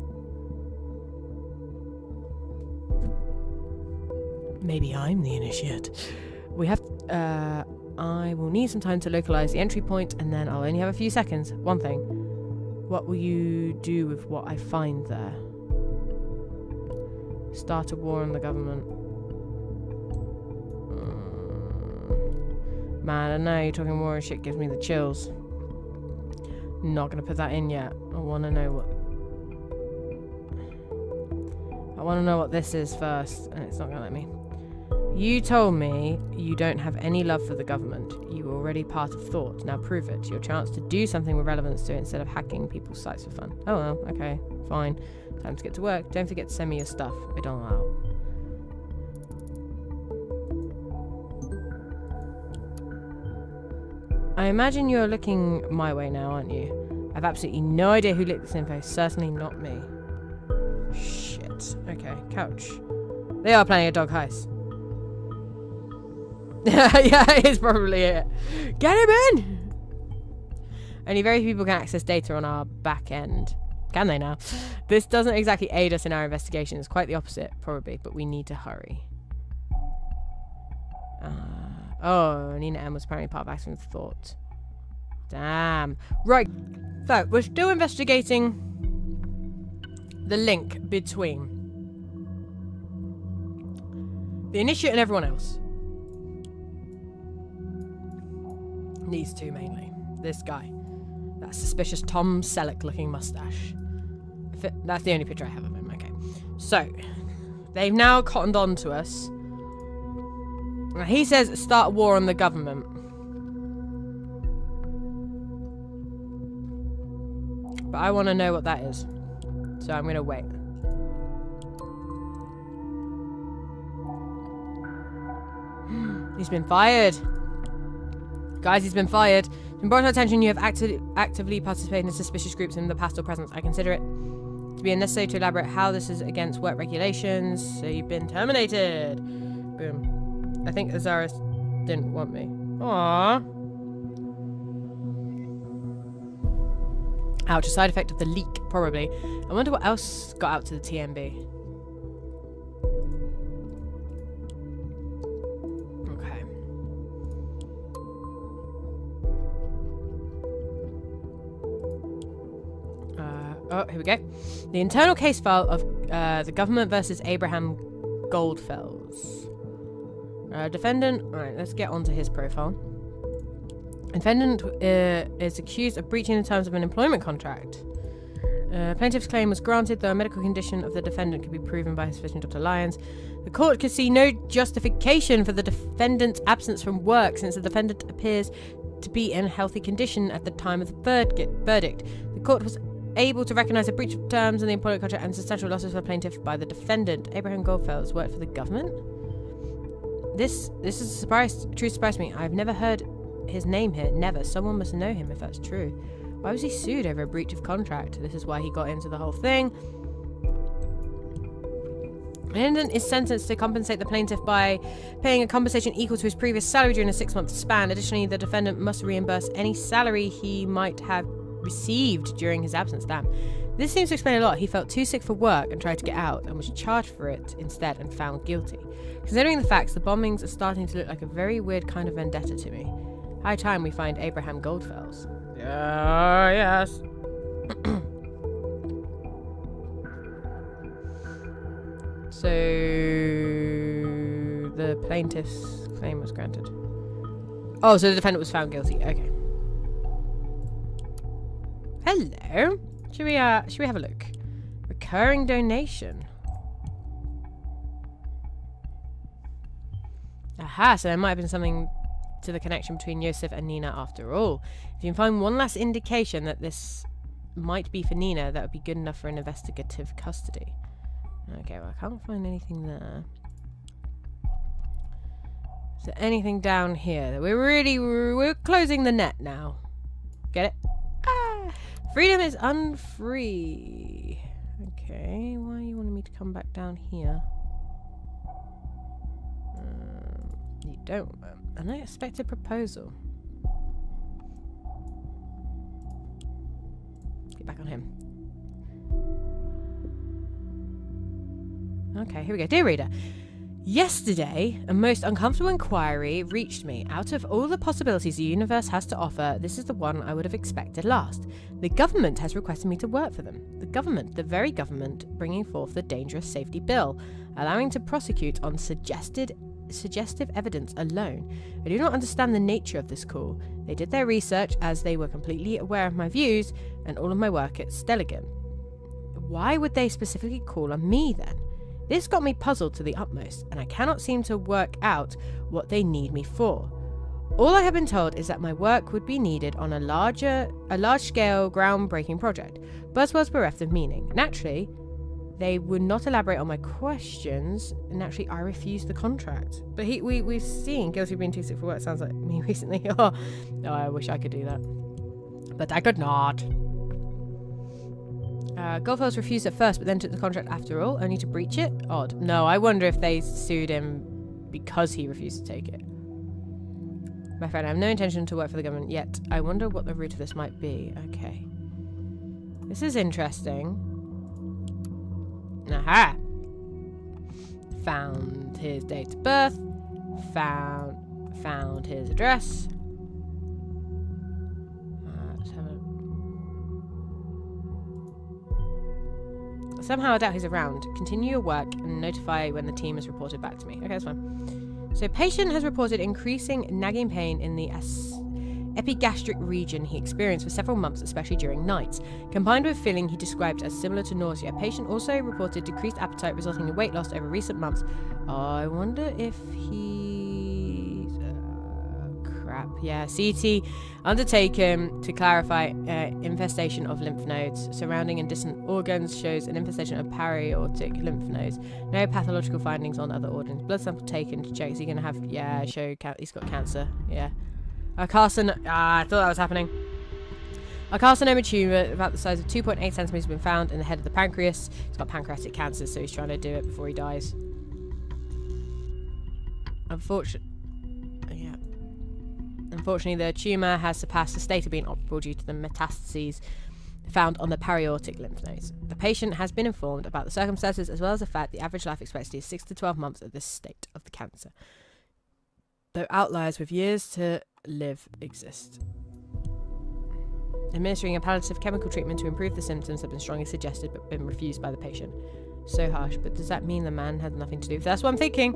Maybe I'm the initiate. We have... I will need some time to localize the entry point, and then I'll only have a few seconds. One thing. What will you do with what I find there? Start a war on the government. Man, I know you're talking war and shit gives me the chills. Not gonna put that in yet. I wanna know what this is first, and it's not gonna let me. You told me you don't have any love for the government. You were already part of thought. Now prove it. Your chance to do something with relevance to it instead of hacking people's sites for fun. Oh well, okay, fine. Time to get to work. Don't forget to send me your stuff. I don't allow. I imagine you're looking my way now, aren't you? I've absolutely no idea who leaked this info. Certainly not me. Shit. Okay, couch. They are planning a dog heist. Yeah, it's probably it. Get him in! Only very few people can access data on our back end. Can they now? This doesn't exactly aid us in our investigation. It's quite the opposite, probably, but we need to hurry. Oh, Nina M was apparently part of Accident Thought. Damn. Right. So, we're still investigating the link between the Initiate and everyone else. These two mainly. This guy. That suspicious Tom Selleck looking mustache. That's the only picture I have of him. Okay. So, they've now cottoned on to us. He says start a war on the government. But I want to know what that is. So I'm going to wait. He's been fired. Guys, he's been fired. It's been brought to our attention you have actively participated in suspicious groups in the past or present. I consider it to be unnecessary to elaborate how this is against work regulations. So you've been terminated. Boom. I think Azaris didn't want me. Aww. Ouch, a side effect of the leak, probably. I wonder what else got out to the TMB. Okay. Oh, here we go. The internal case file of the government versus Abraham Goldfells. Defendant, alright, let's get onto his profile. Defendant is accused of breaching the terms of an employment contract. Plaintiff's claim was granted, though a medical condition of the defendant could be proven by his physician, Dr. Lyons. The court could see no justification for the defendant's absence from work, since the defendant appears to be in a healthy condition at the time of the verdict. The court was able to recognise a breach of terms in the employment contract and substantial losses for plaintiff by the defendant. Abraham Goldfelds worked for the government? This is a true surprise to me. I've never heard his name here. Never. Someone must know him if that's true. Why was he sued over a breach of contract? This is why he got into the whole thing. The defendant is sentenced to compensate the plaintiff by paying a compensation equal to his previous salary during a 6-month span. Additionally, the defendant must reimburse any salary he might have received during his absence. Damn. This seems to explain a lot. He felt too sick for work and tried to get out and was charged for it instead and found guilty. Considering the facts, the bombings are starting to look like a very weird kind of vendetta to me. High time we find Abraham Goldfels. Yes. So the plaintiff's claim was granted. Oh, so the defendant was found guilty. Okay. Hello. Should we have a look? Recurring donation. Aha, so there might have been something to the connection between Yosef and Nina after all. If you can find one last indication that this might be for Nina, that would be good enough for an investigative custody. Okay, well, I can't find anything there. Is there anything down here? We're closing the net now. Get it? Ah! Freedom is unfree. Okay, why are you wanting me to come back down here? You don't. An unexpected proposal. Get back on him. Okay, here we go. Dear reader, yesterday, a most uncomfortable inquiry reached me. Out of all the possibilities the universe has to offer, this is the one I would have expected last. The government has requested me to work for them. The government, the very government, bringing forth the dangerous safety bill, allowing to prosecute on suggestive evidence alone. I do not understand the nature of this call. They did their research as they were completely aware of my views and all of my work at Stelligan. Why would they specifically call on me then? This got me puzzled to the utmost, and I cannot seem to work out what they need me for. All I have been told is that my work would be needed on a large-scale, groundbreaking project. Buzzwords bereft of meaning. Naturally, they would not elaborate on my questions. Naturally, I refused the contract. But we've seen guilty of being too sick for work. Sounds like me recently. Oh, I wish I could do that, but I could not. Goldfels refused at first, but then took the contract after all, only to breach it? Odd. No, I wonder if they sued him because he refused to take it. My friend, I have no intention to work for the government yet. I wonder what the root of this might be. Okay. This is interesting. Aha! Found his date of birth. Found his address. Let's have a... Somehow I doubt he's around. Continue your work and notify when the team has reported back to me. Okay, that's fine. So, patient has reported increasing nagging pain in the epigastric region he experienced for several months, especially during nights. Combined with feeling he described as similar to nausea, patient also reported decreased appetite resulting in weight loss over recent months. I wonder if he's... crap. Yeah, CT undertaken to clarify infestation of lymph nodes surrounding and distant organs shows an infestation of paraortic lymph nodes. No pathological findings on other organs. Blood sample taken to check. Is he going to have... Yeah, he's got cancer. Yeah. I thought that was happening. A carcinoma tumour about the size of 2.8 centimetres has been found in the head of the pancreas. He's got pancreatic cancer, so he's trying to do it before he dies. Unfortunately, the tumour has surpassed the state of being operable due to the metastases found on the paraortic lymph nodes. The patient has been informed about the circumstances as well as the fact the average life expectancy is 6 to 12 months at this state of the cancer, though outliers with years to live exist. Administering a palliative chemical treatment to improve the symptoms have been strongly suggested but been refused by the patient. So harsh, but does that mean the man had nothing to do with it? That's what I'm thinking.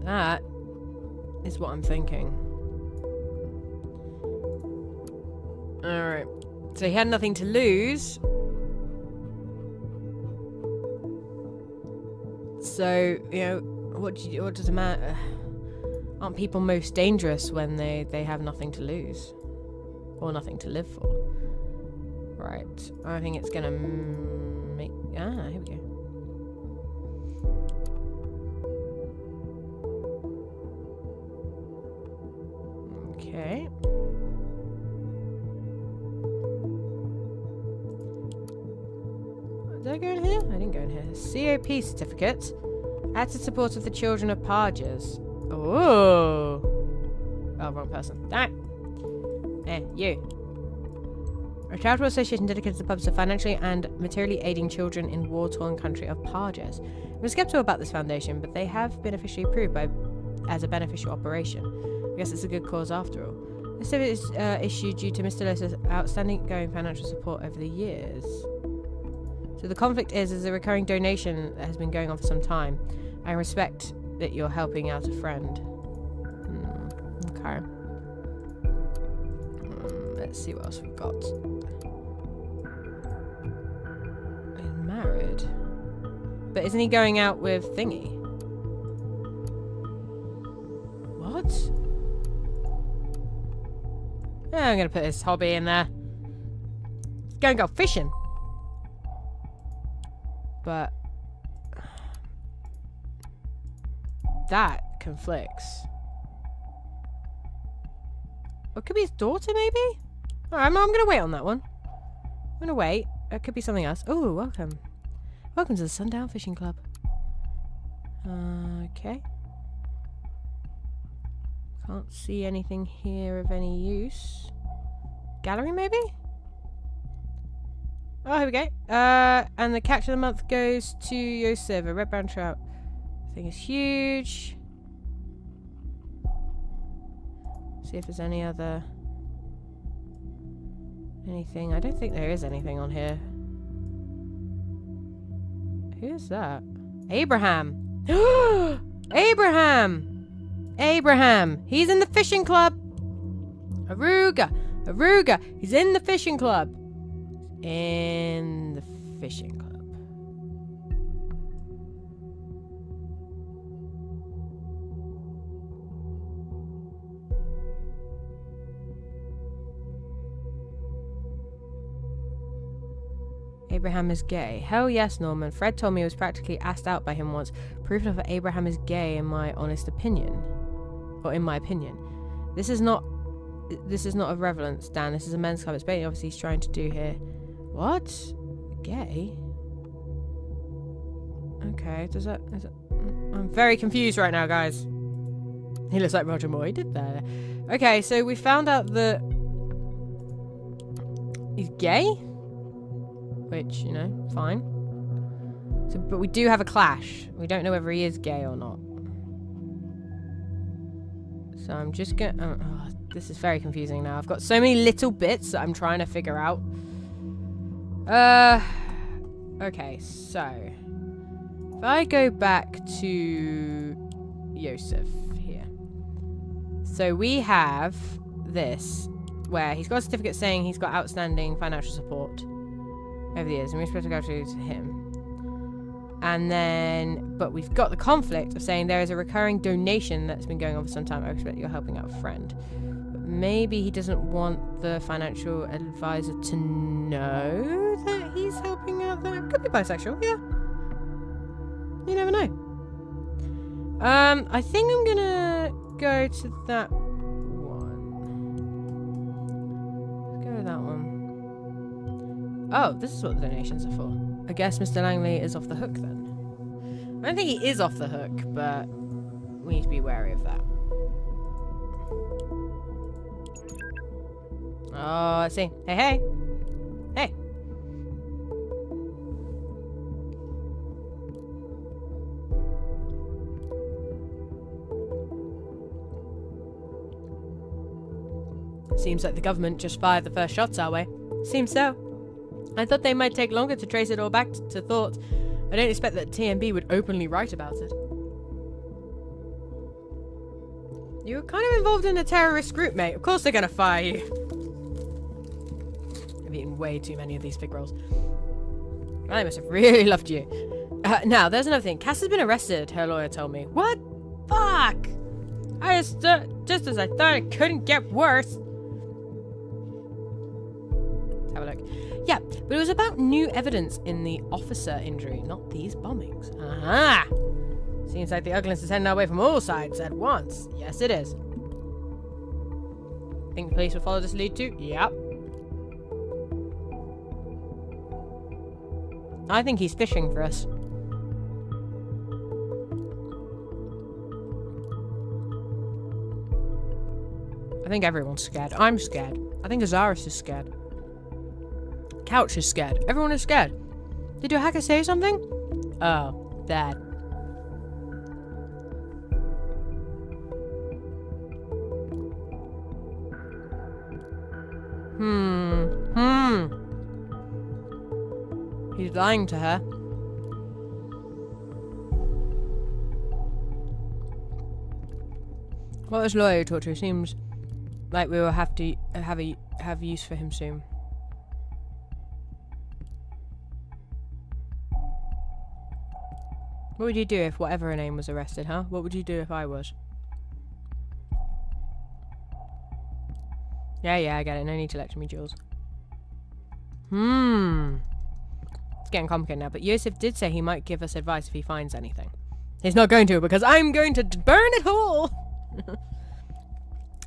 That is what I'm thinking. Alright. So he had nothing to lose. So, you know, what does it matter? Aren't people most dangerous when they have nothing to lose? Or nothing to live for? Right. I think it's gonna make... Ah, here we go. Okay. Did I go in here? I didn't go in here. COP certificate. Active support of the children of Parges. Oh. Oh, wrong person. Damn it. You. A charitable association dedicated to the purpose of financially and materially aiding children in war-torn country of Parges. We're skeptical about this foundation, but they have been officially approved as a beneficial operation. I guess it's a good cause after all. This is issued due to Mr. Lewis's outstanding financial support over the years. So the conflict is a recurring donation that has been going on for some time. I respect that you're helping out a friend. Okay. Let's see what else we've got. He's married. But isn't he going out with Thingy? What? Yeah, I'm going to put his hobby in there. He's going to go fishing. But that conflicts. Or it could be his daughter, maybe? Alright, I'm going to wait on that one. I'm going to wait. It could be something else. Oh, welcome. Welcome to the Sundown Fishing Club. Okay. Can't see anything here of any use. Gallery, maybe? Oh, here we go. And the catch of the month goes to Yosef, a red brown trout. I think it's huge. See if there's any other... anything. I don't think there is anything on here. Who's that? Abraham! Abraham! Abraham! He's in the fishing club! Aruga! Aruga! He's in the fishing club! In the fishing club. Abraham is gay. Hell yes, Norman. Fred told me I was practically asked out by him once. Proof of Abraham is gay in my honest opinion. Or in my opinion. This is not of relevance, Dan. This is a men's club. It's basically obviously he's trying to do here. What? Gay? Okay, is it? I'm very confused right now, guys. He looks like Roger Moore. He did that. Okay, so we found out that he's gay? Which, you know, fine. So, but we do have a clash. We don't know whether he is gay or not. So I'm just gonna... oh, this is very confusing now. I've got so many little bits that I'm trying to figure out. Okay, so... if I go back to Yosef here. So we have this, where he's got a certificate saying he's got outstanding financial support over the years, and we're supposed to go to him. And then, but we've got the conflict of saying there is a recurring donation that's been going on for some time. I expect you're helping out a friend. But maybe he doesn't want the financial advisor to know that he's helping out there. Could be bisexual, yeah. You never know. I think I'm gonna go to that one. Let's go to that one. Oh, this is what the donations are for. I guess Mr. Langley is off the hook then. I don't think he is off the hook, but we need to be wary of that. Oh, I see. Hey, hey. Hey. Seems like the government just fired the first shots our way. Seems so. I thought they might take longer to trace it all back to thought. I don't expect that TMB would openly write about it. You were kind of involved in a terrorist group, mate. Of course they're gonna fire you. I've eaten way too many of these fig rolls. Well, they must have really loved you. Now, there's another thing. Cass has been arrested, her lawyer told me. What? Fuck! I just as I thought it couldn't get worse. Let's have a look. Yeah, but it was about new evidence in the officer injury, not these bombings. Aha! Seems like the ugliness is heading our way from all sides at once. Yes, it is. Think the police will follow this lead too? Yep. I think he's fishing for us. I think everyone's scared. I'm scared. I think Azaris is scared. couch is scared. Everyone is scared. Did your hacker say something? Oh, that. He's lying to her. What this lawyer you talked to seems like we will have to have use for him soon. What would you do if whatever her name was arrested, huh? What would you do if I was? Yeah, I get it. No need to lecture me, Jules. It's getting complicated now, but Yosef did say he might give us advice if he finds anything. He's not going to, because I'm going to burn it all!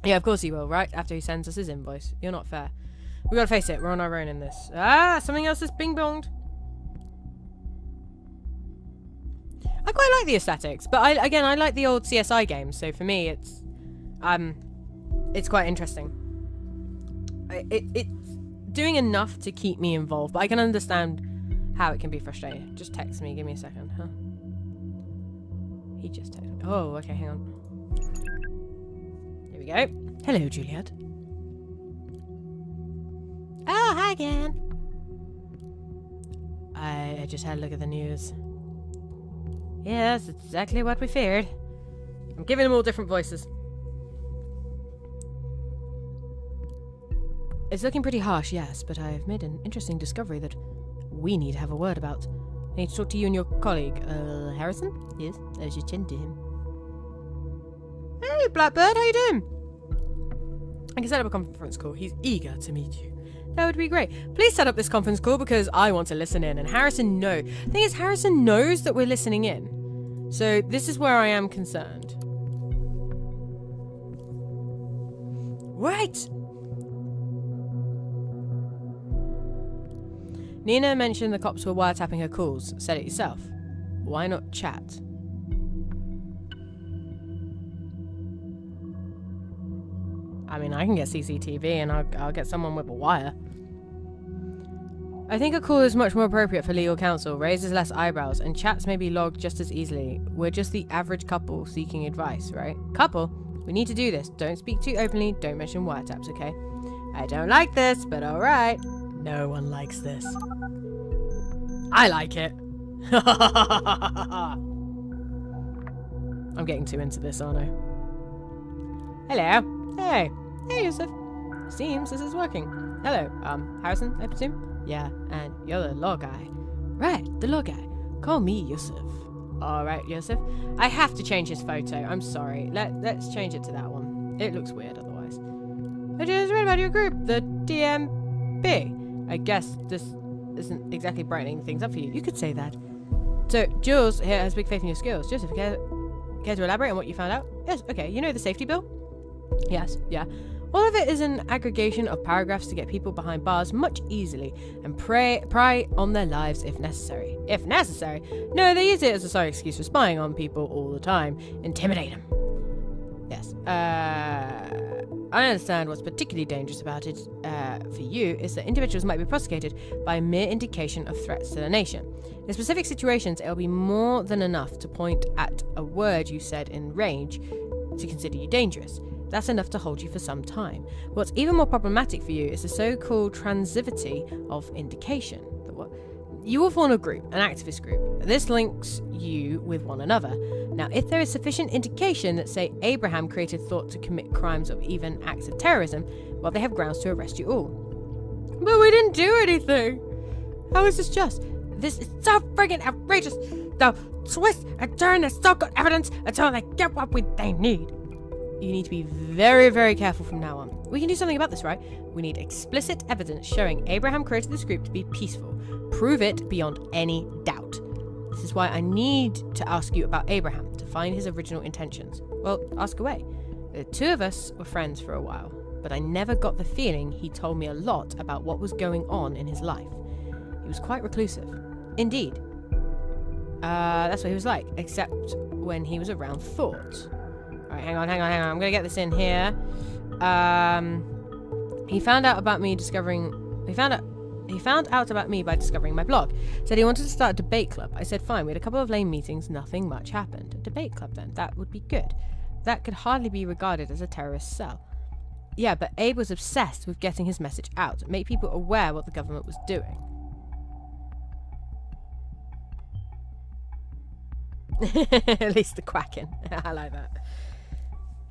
Yeah, of course he will, right? After he sends us his invoice. You're not fair. We gotta face it, we're on our own in this. Ah, something else is bing-bonged. I quite like the aesthetics, but I like the old CSI games, so for me it's quite interesting. It's doing enough to keep me involved, but I can understand how it can be frustrating. Just text me, give me a second, huh? He just texted me. Oh, okay, hang on. Here we go. Hello, Juliet. Oh, hi again. I just had a look at the news. Yes, it's exactly what we feared. I'm giving them all different voices. It's looking pretty harsh, yes, but I've made an interesting discovery that we need to have a word about. I need to talk to you and your colleague, Harrison? Yes, I was just chatting to him. Hey, Blackbird, how you doing? I can set up a conference call. He's eager to meet you. That would be great. Please set up this conference call because I want to listen in, and Harrison knows. The thing is, Harrison knows that we're listening in. So this is where I am concerned. Right! Nina mentioned the cops were wiretapping her calls. Said it yourself. Why not chat? I mean, I can get CCTV and I'll get someone with a wire. I think a call is much more appropriate for legal counsel, raises less eyebrows, and chats may be logged just as easily. We're just the average couple seeking advice, right? Couple? We need to do this. Don't speak too openly, don't mention wiretaps, okay? I don't like this, but alright. No one likes this. I like it. I'm getting too into this, aren't I? Hello. Hey. Hey, Yusuf. Seems this is working. Hello. Harrison, I presume? Yeah, and you're the law guy. Right, the law guy. Call me Yusuf. Alright, Yusuf. I have to change his photo. I'm sorry. Let's change it to that one. It looks weird otherwise. I just read about your group, the DMB. I guess this isn't exactly brightening things up for you. You could say that. So, Jules here has big faith in your skills. Joseph, care to elaborate on what you found out? Yes, okay. You know the safety bill? Yes, yeah. All of it is an aggregation of paragraphs to get people behind bars much easily and pry on their lives if necessary. If necessary? No, they use it as a sorry excuse for spying on people all the time. Intimidate them. Yes. I understand what's particularly dangerous about it for you is that individuals might be prosecuted by a mere indication of threats to the nation. In specific situations, it'll be more than enough to point at a word you said in rage to consider you dangerous. That's enough to hold you for some time. What's even more problematic for you is the so-called transitivity of indication. You will form a group, an activist group. This links you with one another. Now, if there is sufficient indication that, say, Abraham created thought to commit crimes or even acts of terrorism, well, they have grounds to arrest you all. But we didn't do anything! How is this just? This is so friggin' outrageous! They'll twist and turn the so-called evidence until they get what they need. You need to be very, very careful from now on. We can do something about this, right? We need explicit evidence showing Abraham created this group to be peaceful. Prove it beyond any doubt. This is why I need to ask you about Abraham, to find his original intentions. Well, ask away. The two of us were friends for a while, but I never got the feeling he told me a lot about what was going on in his life. He was quite reclusive. Indeed. That's what he was like, except when he was around thought. Alright, hang on. I'm gonna get this in here. He found out about me discovering... He found out He found out about me by discovering my blog. Said he wanted to start a debate club. I said fine. We had a couple of lame meetings. Nothing much happened. A debate club then. That would be good. That could hardly be regarded as a terrorist cell. Yeah, but Abe was obsessed with getting his message out. Make people aware what the government was doing. At least the quacking. I like that.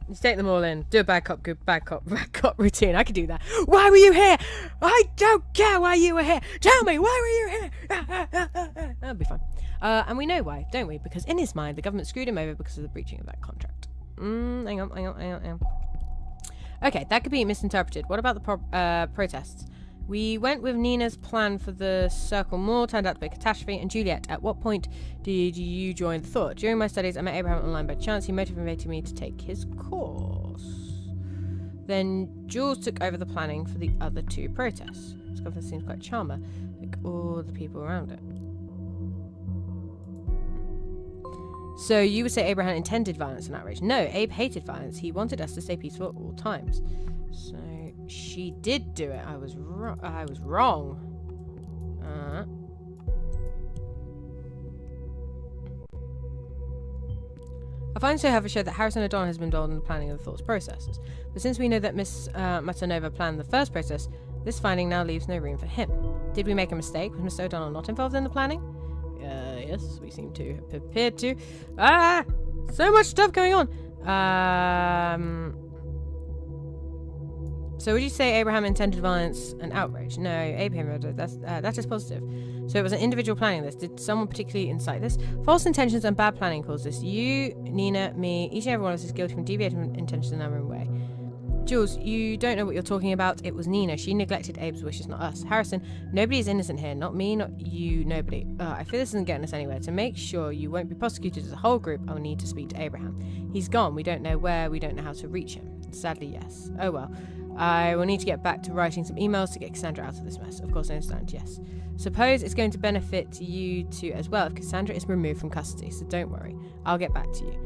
Just take them all in. Do a bad cop, good bad cop routine. I could do that. Why were you here? I don't care why you were here. Tell me, why were you here? That'll be fun. And we know why, don't we? Because in his mind, the government screwed him over because of the breaching of that contract. Hang on. Okay, that could be misinterpreted. What about the protests? We went with Nina's plan for the Circle Mall, turned out to be a catastrophe. And Juliet, at what point did you join the thought? During my studies, I met Abraham online by chance. He motivated me to take his course. Then Jules took over the planning for the other two protests. This government seems quite charmer, like all the people around it. So you would say Abraham intended violence and outrage? No, Abe hated violence. He wanted us to stay peaceful at all times. So she did do it. I was wrong. I find so, however, showed that Harrison O'Donnell has been involved in the planning of the thoughts processes. But since we know that Miss Matanova planned the first process, this finding now leaves no room for him. Did we make a mistake? Was Mr. O'Donnell not involved in the planning? Yes, we seem to have appeared to. So much stuff going on. So would you say Abraham intended violence and outrage? No, Abraham, that is positive. So it was an individual planning this. Did someone particularly incite this? False intentions and bad planning caused this. You, Nina, me, each and every one of us is guilty from deviating intentions in our own way. Jules, you don't know what you're talking about. It was Nina. She neglected Abe's wishes, not us. Harrison, nobody is innocent here. Not me, not you, nobody. I feel this isn't getting us anywhere. To make sure you won't be prosecuted as a whole group, I'll need to speak to Abraham. He's gone. We don't know where. We don't know how to reach him. Sadly, yes. Oh well. I will need to get back to writing some emails to get Cassandra out of this mess. Of course, I understand, yes. Suppose it's going to benefit you too as well if Cassandra is removed from custody, so don't worry. I'll get back to you.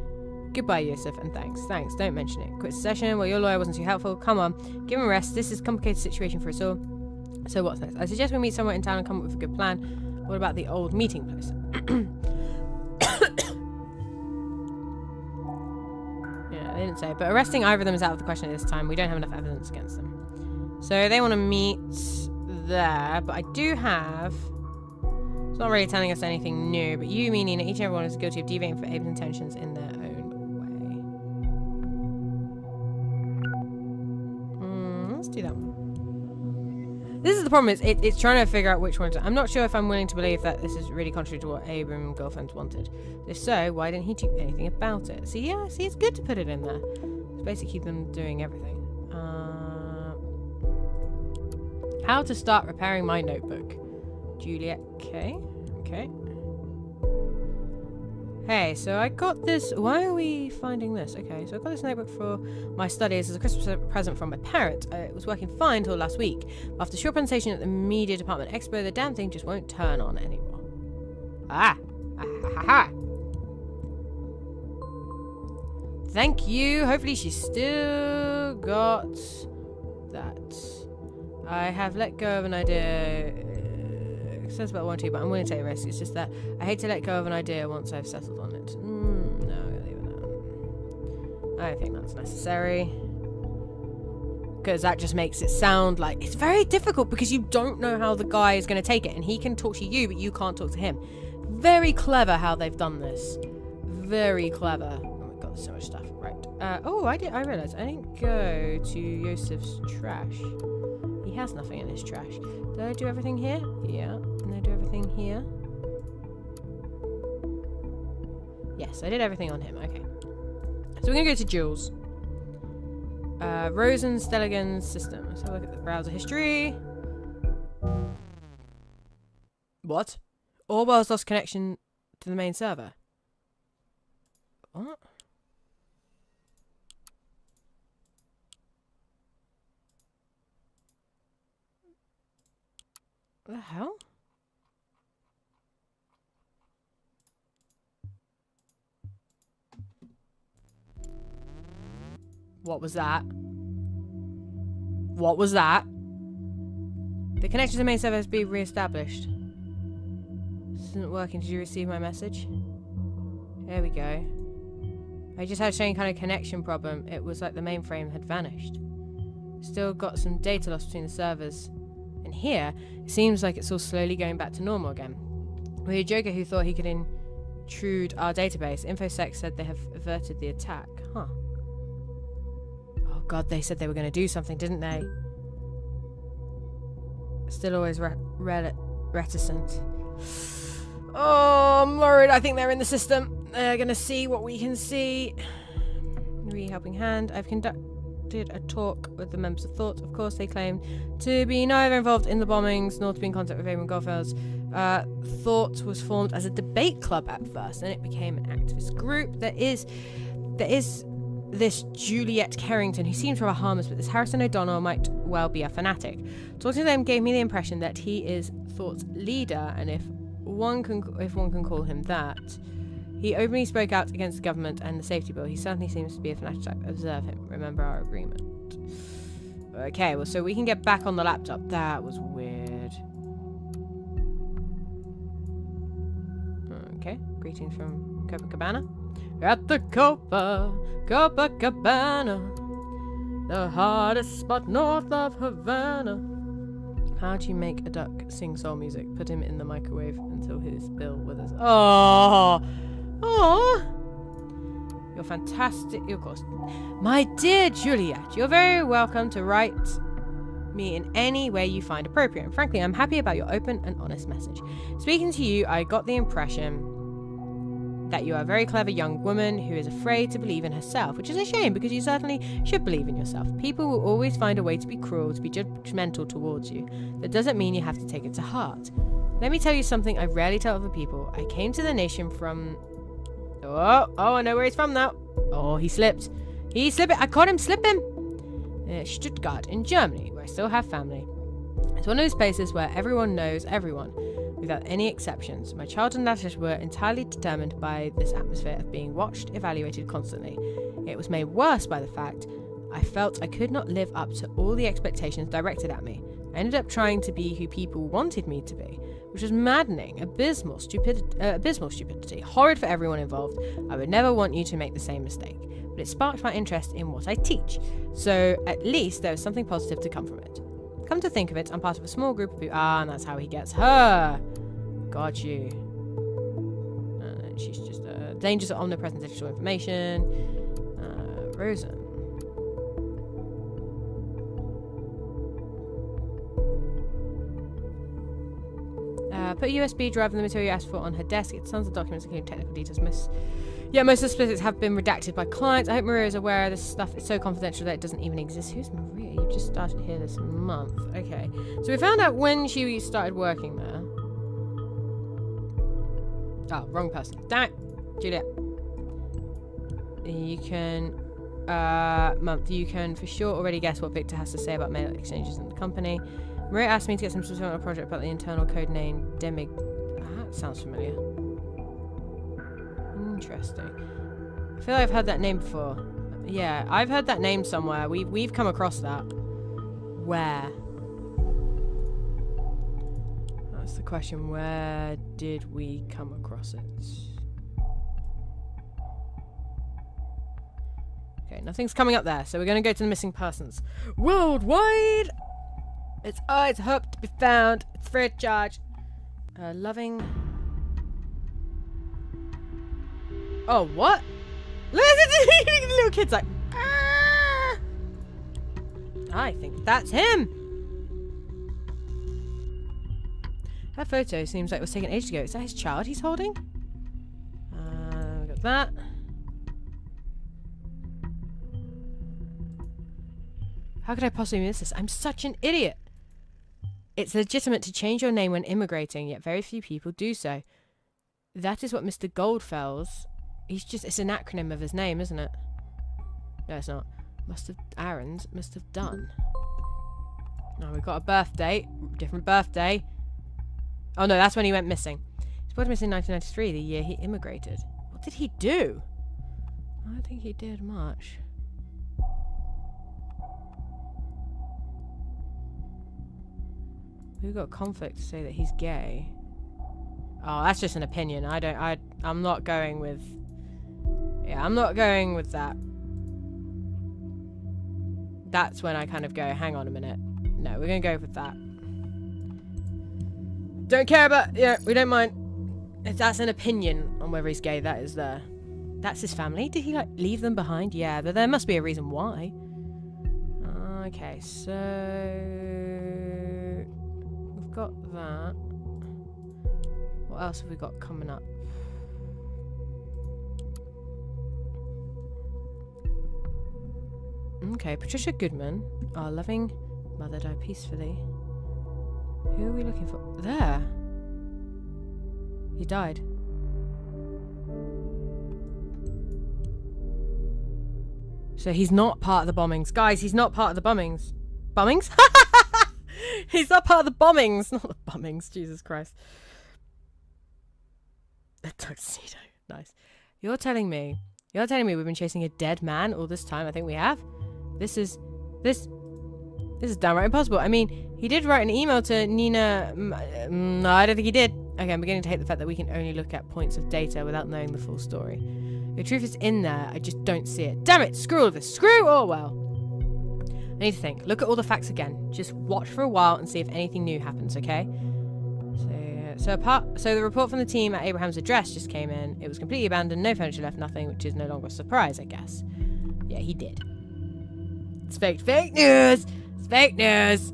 Goodbye, Yusuf, and thanks. Thanks, don't mention it. Quit the session. Well, your lawyer wasn't too helpful. Come on, give him a rest. This is a complicated situation for us all. So what's next? I suggest we meet somewhere in town and come up with a good plan. What about the old meeting place? Yeah, they didn't say. But arresting either of them is out of the question at this time. We don't have enough evidence against them. So they want to meet there, but I do have... It's not really telling us anything new, but you, me, Nina, each and every one is guilty of deviating from Abe's intentions in their own way. Let's do that one. This is the problem, it's trying to figure out which one to... I'm not sure if I'm willing to believe that this is really contrary to what Abe and girlfriends wanted. If so, why didn't he do anything about it? See, yeah, see, it's good to put it in there. It's basically keep them doing everything. How to start repairing my notebook. Juliet, okay. Hey, so I got this... Why are we finding this? Okay, so I got this notebook for my studies as a Christmas present from my parents. It was working fine until last week. After a short presentation at the Media Department Expo, the damn thing just won't turn on anymore. Thank you. Hopefully she's still got that. I have let go of an idea... It says about 1 or 2, but I'm willing to take a risk. It's just that I hate to let go of an idea once I've settled on it. No, I'm gonna leave it alone. I don't think that's necessary. Because that just makes it sound like... It's very difficult because you don't know how the guy is going to take it. And he can talk to you, but you can't talk to him. Very clever how they've done this. Very clever. Oh my god, there's so much stuff. Right. I realised I didn't go to Yosef's trash. He has nothing in his trash. Did I do everything here? Yeah. Did I do everything here? Yes, I did everything on him. Okay. So we're going to go to Jules. Rosen Stelligan's system. Let's have a look at the browser history. What? Orwell's lost connection to the main server. What? What the hell? What was that? What was that? The connection to the main server has been re-established. This isn't working. Did you receive my message? There we go. I just had a strange kind of connection problem. It was like the mainframe had vanished. Still got some data loss between the servers. And here, it seems like it's all slowly going back to normal again. We had a joker who thought he could intrude our database. InfoSec said they have averted the attack. Huh. Oh god, they said they were going to do something, didn't they? Still always reticent. Oh, I'm worried. I think they're in the system. They're going to see what we can see. Helping hand. I've conducted a talk with the members of Thought. Of course, they claim to be neither involved in the bombings nor to be in contact with Raymond Goldfelds. Thought was formed as a debate club at first, then it became an activist group. There is this Juliet Carrington who seems rather harmless, but this Harrison O'Donnell might well be a fanatic. Talking to them gave me the impression that he is Thought's leader, and if one can call him that. He openly spoke out against the government and the safety bill. He certainly seems to be a fanatic type. Observe him. Remember our agreement. Okay, well, so we can get back on the laptop. That was weird. Okay, greetings from Copacabana. At the Copacabana, the hottest spot north of Havana. How do you make a duck sing soul music? Put him in the microwave until his bill withers. Oh, oh, you're fantastic. Of course, my dear Juliet, you're very welcome to write me in any way you find appropriate. And frankly, I'm happy about your open and honest message. Speaking to you, I got the impression that you are a very clever young woman who is afraid to believe in herself, which is a shame because you certainly should believe in yourself. People will always find a way to be cruel, to be judgmental towards you. That doesn't mean you have to take it to heart. Let me tell you something I rarely tell other people. I came to the nation from... Oh, I know where he's from now. Oh, he slipped. He slipped. I caught him slipping. Stuttgart in Germany, where I still have family. It's one of those places where everyone knows everyone, without any exceptions. My childhood letters were entirely determined by this atmosphere of being watched, evaluated constantly. It was made worse by the fact I felt I could not live up to all the expectations directed at me. I ended up trying to be who people wanted me to be, which was maddening, abysmal stupidity, horrid for everyone involved. I would never want you to make the same mistake, but it sparked my interest in what I teach, so at least there was something positive to come from it. Come to think of it, I'm part of a small group of people. And that's how he gets her. Got you. She's just dangerous of omnipresent digital information. Rosen. Put a USB drive in the material you asked for on her desk. It's tons of documents including technical details. Most of the specifics have been redacted by clients. I hope Maria is aware this stuff is so confidential that it doesn't even exist. Who's Maria? You just started here this month. Okay. So we found out when she started working there. Oh, wrong person. Damn it. Juliet. You can... month. You can for sure already guess what Victor has to say about mail exchanges in the company. Maria asked me to get some specific on a project about the internal code name Demig... that sounds familiar. Interesting. I feel like I've heard that name before. Yeah, I've heard that name somewhere. We've come across that. Where? That's the question. Where did we come across it? Okay, nothing's coming up there, so we're going to go to the missing persons. Worldwide! It's always hope to be found. It's free of charge. Loving... Oh, what? Listen to the little kid's like... Ah! I think that's him. That photo seems like it was taken ages ago. Is that his child he's holding? We got that. How could I possibly miss this? I'm such an idiot. It's legitimate to change your name when immigrating, yet very few people do so. That is what Mr. Goldfells... it's an acronym of his name, isn't it? No, it's not. Aaron's must have done. No, we've got a birthday. Different birthday. Oh no, that's when he went missing. He went missing in 1993, the year he immigrated. What did he do? I don't think he did much. We've got conflict to say that he's gay. Oh, that's just an opinion. I'm not going with... Yeah, I'm not going with that. That's when I kind of go, hang on a minute. No, we're going to go with that. Don't care about... Yeah, we don't mind. If that's an opinion on whether he's gay, that is there. That's his family? Did he, like, leave them behind? Yeah, but there must be a reason why. Okay, so... We've got that. What else have we got coming up? Okay, Patricia Goodman, our loving mother, died peacefully. Who are we looking for? There! He died. So he's not part of the bombings. Guys, he's not part of the bombings. Bombings? He's not part of the bombings. Not the bombings, Jesus Christ. A tuxedo. Nice. You're telling me we've been chasing a dead man all this time? I think we have. This is downright impossible. I mean, he did write an email to Nina. No, I don't think he did. Okay, I'm beginning to hate the fact that we can only look at points of data without knowing the full story. The truth is in there, I just don't see it. Damn it, screw all of this. Screw Orwell. I need to think. Look at all the facts again. Just watch for a while and see if anything new happens, okay? So the report from the team at Abraham's address just came in. It was completely abandoned, no furniture left, nothing, which is no longer a surprise, I guess. Yeah, he did. It's fake. Fake news! It's fake news!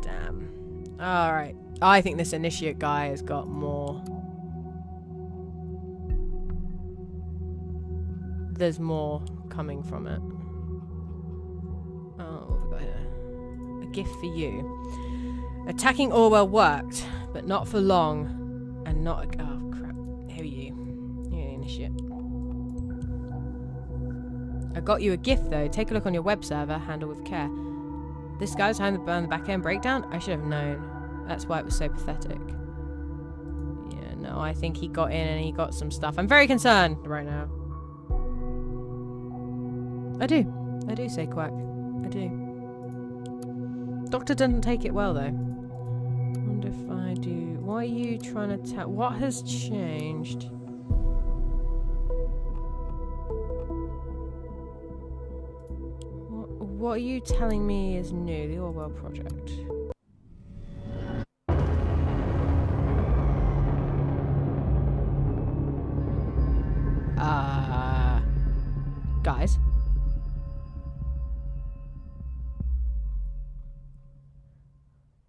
Damn. Alright. I think this initiate guy has got more. There's more coming from it. Oh, what have we got here? A gift for you. Attacking Orwell worked, but not for long. And not a... Oh, crap. Who are you? You're an initiate. I got you a gift, though. Take a look on your web server. Handle with care. This guy's behind the back-end breakdown? I should have known. That's why it was so pathetic. Yeah, no, I think he got in and he got some stuff. I'm very concerned right now. I do say quack. I do. Doctor doesn't take it well, though. Wonder if I do... What are you trying to tell... What has changed? What are you telling me is new? The Orwell project. Guys?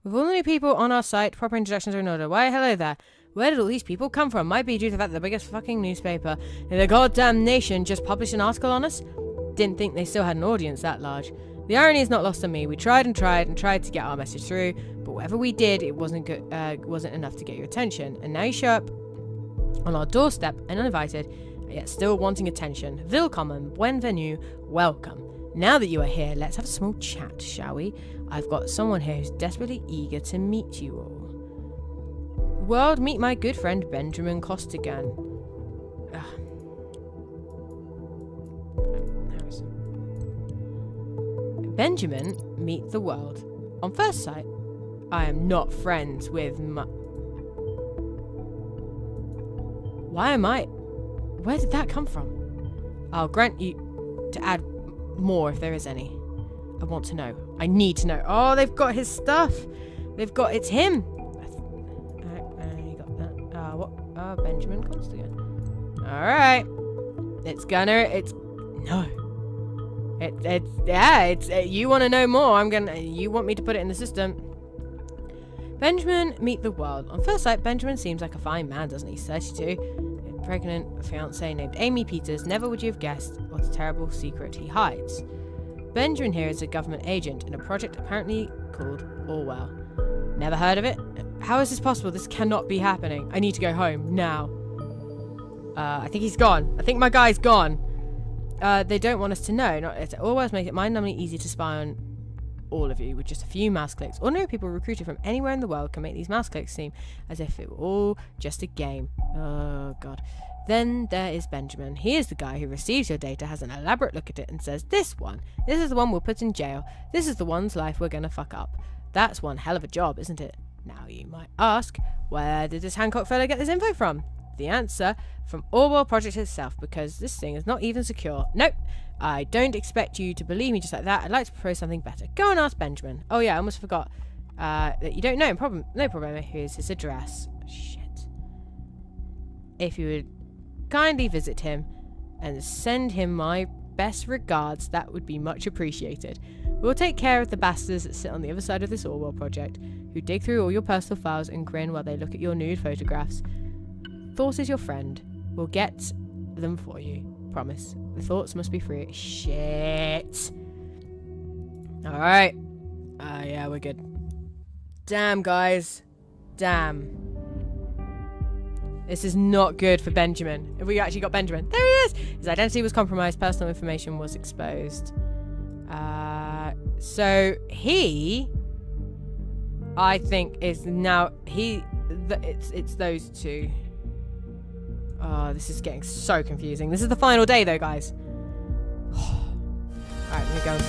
With all the new people on our site, proper introductions are in order. Why, hello there. Where did all these people come from? Might be due to the fact that the biggest fucking newspaper in the goddamn nation just published an article on us. Didn't think they still had an audience that large. The irony is not lost on me. We tried and tried to get our message through, but whatever we did, it wasn't good, wasn't enough to get your attention. And now you show up on our doorstep and uninvited, yet still wanting attention. Willkommen, bienvenue, welcome. Now that you are here, let's have a small chat, shall we? I've got someone here who's desperately eager to meet you all. World, meet my good friend Benjamin Costigan. Benjamin, meet the world. On first sight, I am not friends with Why am I... Where did that come from? I'll grant you to add more if there is any. I want to know. I need to know. Oh, they've got his stuff. They've got... It's him. You got that. What? Benjamin Costigan. Alright. It's gonna... It's... No. It's you want to know more. You want me to put it in the system. Benjamin, meet the world. On first sight, Benjamin seems like a fine man, doesn't he? 32. Pregnant fiancée named Amy Peters. Never would you have guessed what a terrible secret he hides. Benjamin here is a government agent in a project apparently called Orwell. Never heard of it? How is this possible? This cannot be happening. I need to go home now. I think he's gone. I think my guy's gone. They don't want us to know. Orwell's make it mind-numbingly easy to spy on all of you with just a few mouse clicks. Ordinary people recruited from anywhere in the world can make these mouse clicks seem as if it were all just a game. Oh, God. Then there is Benjamin. He is the guy who receives your data, has an elaborate look at it, and says, this is the one we'll put in jail. This is the one's life we're gonna fuck up. That's one hell of a job, isn't it? Now you might ask, where did this Hancock fella get this info from? The answer, from Orwell Project itself, because this thing is not even secure. Nope, I don't expect you to believe me just like that. I'd like to propose something better. Go and ask Benjamin. Oh yeah, I almost forgot that you don't know. No problem. Here's his address. Shit. If you would kindly visit him and send him my best regards, that would be much appreciated. We'll take care of the bastards that sit on the other side of this Orwell project, who dig through all your personal files and grin while they look at your nude photographs. Thought is your friend. We'll get them for you. Promise. The thoughts must be free. Shit. Alright. Yeah, we're good. Damn, guys. Damn. This is not good for Benjamin. Have we actually got Benjamin? There he is! His identity was compromised. Personal information was exposed. So he, I think, is now it's those two. Oh, this is getting so confusing. This is the final day, though, guys. Alright, we're going.